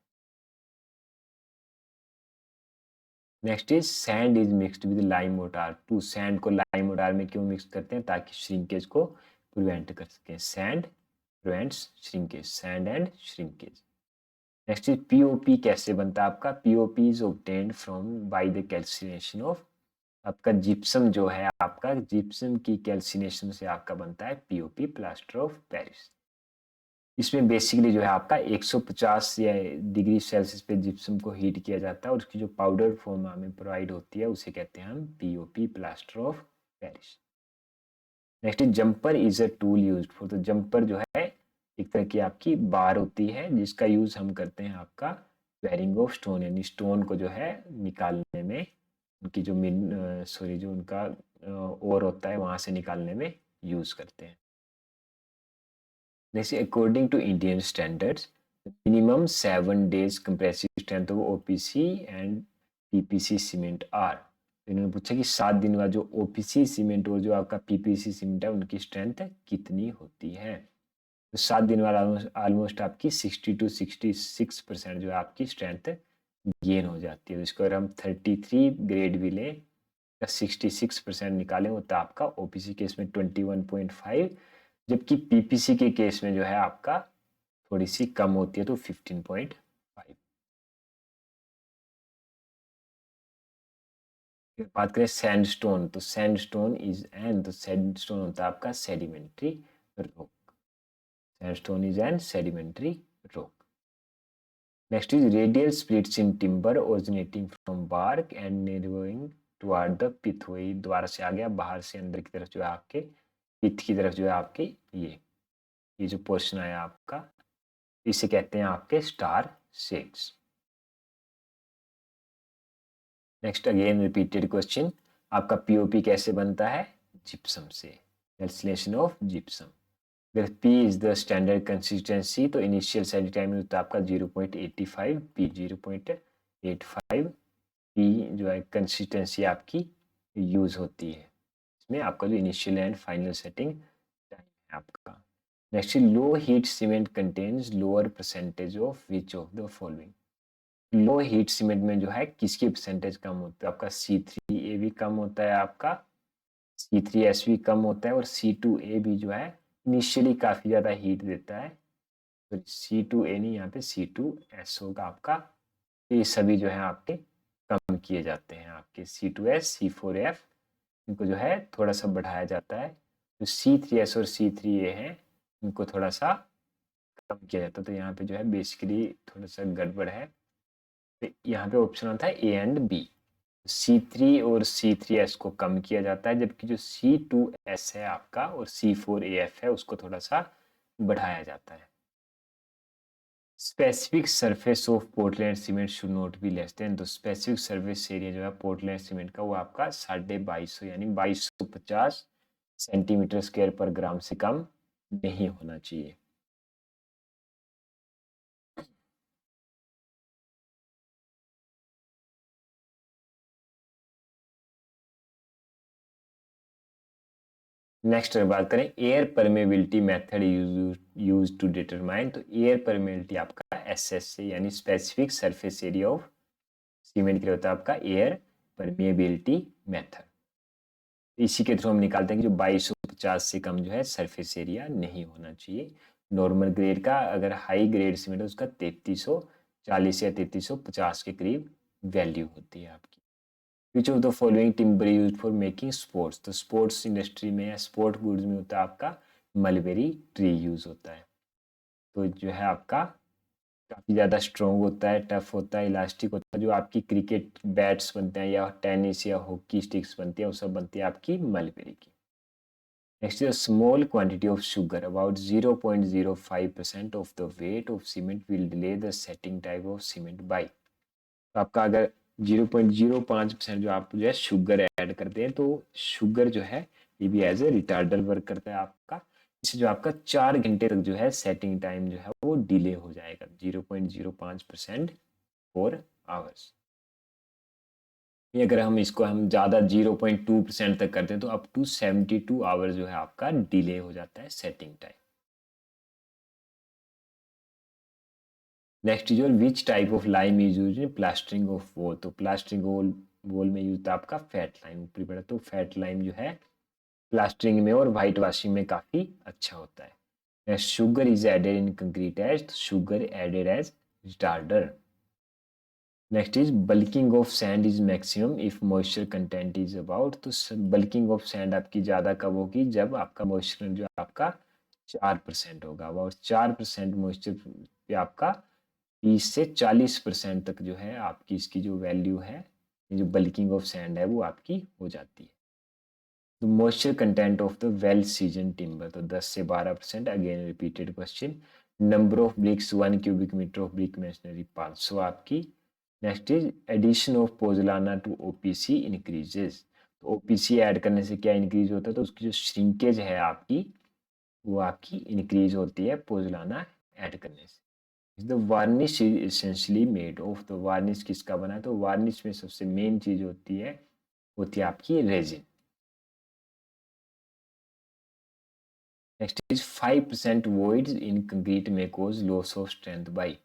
Next is sand is mixed with lime mortar to, sand को लाइम मोटार में क्यों मिक्स करते हैं, ताकि श्रिंकेज को प्रिवेंट कर सकें, sand prevents shrinkage, sand and shrinkage. Next is POP कैसे बनता है आपका, POP is obtained from by the calcination of, आपका जिप्सम जो है, आपका जिप्सम की कैल्सिनेशन से आपका बनता है पीओपी, प्लास्टर ऑफ पेरिस। इसमें बेसिकली जो है आपका 150 या डिग्री सेल्सियस पे जिप्सम को हीट किया जाता है, और उसकी जो पाउडर फॉर्म हमें प्रोवाइड होती है उसे कहते हैं हम POP, plaster of Paris. Next jumper is a tool used for, तो जंपर जो है एक तरह की आपकी बार होती है, जिसका यूज हम करते हैं आपका वेरिंग ऑफ स्टोन, यानी स्टोन को जो है निकालने में, उनकी जो सॉरी जो उनका ओर होता है वहां से निकालने में यूज करते हैं। जैसे according to Indian standards minimum 7 days compressive strength of OPC and PPC cement are, इन्होंने पूछा कि 7 दिन बाद जो ओपीसी सीमेंट और जो आपका पीपीसी सीमेंट है उनकी स्ट्रेंथ कितनी होती है, तो 7 दिन बाद ऑलमोस्ट आपकी 60 to 66% जो है आपकी स्ट्रेंथ गेन हो जाती है। तो इसको अगर हम 33 ग्रेड भी लें का 66% निकालें होता है आपका ओपीसी केस में 21.5, जबकि पीपीसी के केस में जो है आपका थोड़ी सी कम होती है तो 15.5। बात करें सैंडस्टोन, तो सैंडस्टोन इज एन, तो सैंडस्टोन होता है आपका sedimentary rock. Sandstone is an sedimentary rock. Next is radial splits in timber originating from bark and narrowing toward the pith। वही द्वारा से आ गया बाहर से अंदर की तरफ जो है आपके पिथ की तरफ जो है आपके ये जो पोर्शन आया आपका, इसे कहते हैं आपके star shades. Next again repeated question, आपका पीओपी कैसे बनता है? जिप्सम से, कैल्सिनेशन ऑफ जिप्सम। अगर P is the standard consistency तो इनिशियल सेटिंग टाइम होता है आपका 0.85, P 0.85, P जो है कंसिस्टेंसी आपकी यूज होती है इसमें आपका जो initial and final setting time है आपका। Next low heat cement contains lower percentage of which of the following. Low heat cement में जो है किसकी परसेंटेज कम होती है? आपका C3A भी कम होता है, आपका C3S भी कम होता है, और C2A भी जो है इनिशियली काफ़ी ज़्यादा हीट देता है। तो C2A नहीं, यहाँ पे C2S होगा आपका। ये सभी जो है आपके कम किए जाते हैं, आपके C2S, C4F इनको जो है थोड़ा सा बढ़ाया जाता है। जो C3S और C3A हैं इनको थोड़ा सा कम किया जाता है। तो यहाँ पे जो है बेसिकली थोड़ा सा गड़बड़ है। तो यहाँ पे ऑप्शन आता है ए एंड बी। C3 और C3S को कम किया जाता है, जबकि जो C2S है आपका और C4AF है उसको थोड़ा सा बढ़ाया जाता है। Specific surface of Portland cement should not be less then, तो स्पेसिफिक सरफेस एरिया जो है पोर्टलैंड सीमेंट का वो आपका 2250 यानी 2250 सेंटीमीटर स्क्वायर पर ग्राम से कम नहीं होना चाहिए। नेक्स्ट बात करें air permeability method use to determine, तो एयर परमेबिलिटी आपका एसएस से यानी specific surface area of cement के लिए होता है आपका एयर परमेबिलिटी मेथड। इसी के थ्रू हम निकालते हैं कि जो 2250 से कम जो है सरफेस एरिया नहीं होना चाहिए। नॉर्मल ग्रेड का अगर हाई ग्रेड सीमेंट है उसका 3340 या 3350 के करीब वैल्यू होती है आपकी। विच of the following timber use for making sports, तो स्पोर्ट्स इंडस्ट्री में या स्पोर्ट गुड्स में होता है आपका मलबेरी ट्री यूज होता है। तो जो है आपका काफ़ी ज़्यादा स्ट्रॉन्ग होता है, टफ होता है, इलास्टिक होता है। जो आपकी क्रिकेट बैट्स बनते हैं या टेनिस या हॉकी स्टिक्स बनती है वो सब बनती है आपकी मलबेरी की। Next is small quantity of sugar about 0.05% of the weight of cement will delay the setting time of cement by. तो आपका अगर 0.05% जो आप जो है शुगर ऐड करते हैं तो शुगर जो है ये भी एज ए रिटार्डर वर्क करता है आपका। इससे जो आपका 4 घंटे तक जो है सेटिंग टाइम जो है वो डिले हो जाएगा 0.05% फॉर आवर्स। अगर हम इसको हम ज़्यादा 0.2% तक करते हैं तो अप टू 72 आवर्स जो है आपका डिले हो जाता है setting time. Next is which type of lime is use in plastering of wall, तो प्लास्टरिंग वॉल में यूज था आपका फैट लाइम ऊपरी पड़ा, तो फैट लाइम जो है प्लास्टरिंग में और वाइट वॉशिंग में काफ़ी अच्छा होता है। Sugar is added in concrete as, तो sugar added as retarder. Next is bulking of sand is maximum if moisture content is about, तो बल्किंग ऑफ सैंड आपकी ज़्यादा कब होगी? जब आपका मॉइस्चर जो आपका 4% होगा। अबाउट 4% मॉइस्चर पे आपका 30 से 40% तक जो है आपकी इसकी जो वैल्यू है जो बल्किंग ऑफ सैंड है वो आपकी हो जाती है। तो moisture content of the well season timber, तो 10 से 12%। Again repeated question. Number of bricks 1 cubic metre of brick masonry 500 आपकी। Next is addition of pozzolana to OPC increases, तो ओपीसी ऐड करने से क्या इंक्रीज होता है? तो उसकी जो श्रिंकेज है आपकी वो आपकी इंक्रीज होती है पोजलाना ऐड करने से। The varnish is essentially made of, तो वार्निश किसका बना है? तो वार्निश में सबसे मेन चीज होती है आपकी resin. Next is 5% voids in concrete में कोज लॉस ऑफ स्ट्रेंथ बाई,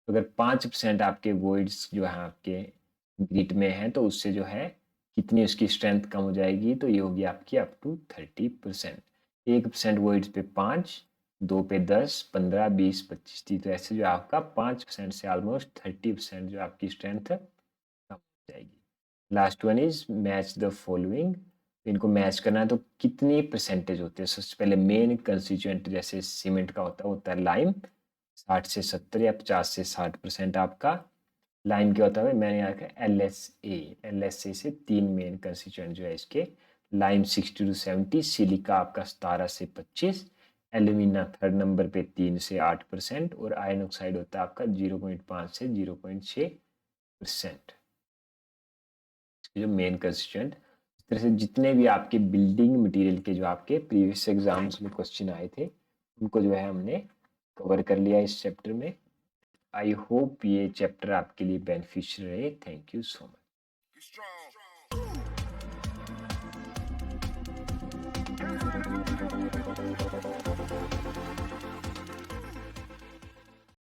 अगर 5% आपके वॉइड्स जो है आपके कंक्रीट में हैं तो उससे जो है कितनी उसकी स्ट्रेंथ कम हो जाएगी, तो ये होगी आपकी अप टू 30%। 1% वो इस पे 5, 2 पे 10, 15, 20, 25, 30, तो ऐसे जो आपका 5% से ऑलमोस्ट 30% जो आपकी स्ट्रेंथ है कम हो जाएगी। Last one is match the following. इनको मैच करना है तो कितनी परसेंटेज होते हैं। सबसे पहले मेन कंस्टिट्यूएंट जैसे सीमेंट का होता है लाइम, 60 से 70 या 50 से 60% आपका। लाइम क्या होता है, मैंने यहाँ रखा एल एस ए से 3 मेन कंस्टिट्यूएंट जो है इसके। लाइम 60 टू 70, सिलिका आपका 17 से 25, एल्यूमिना थर्ड नंबर पे 3 से 8% और आयरन ऑक्साइड होता है आपका 0.5 से 0.6%। जो मेन कंस्टिट्यूएंट। इस तरह से जितने भी आपके बिल्डिंग मटेरियल के जो आपके प्रीवियस एग्जाम्स में क्वेश्चन आए थे उनको जो है हमने कवर कर लिया इस चैप्टर में। आई होप ये चैप्टर आपके लिए बेनिफिशियल रहे। Thank you so much.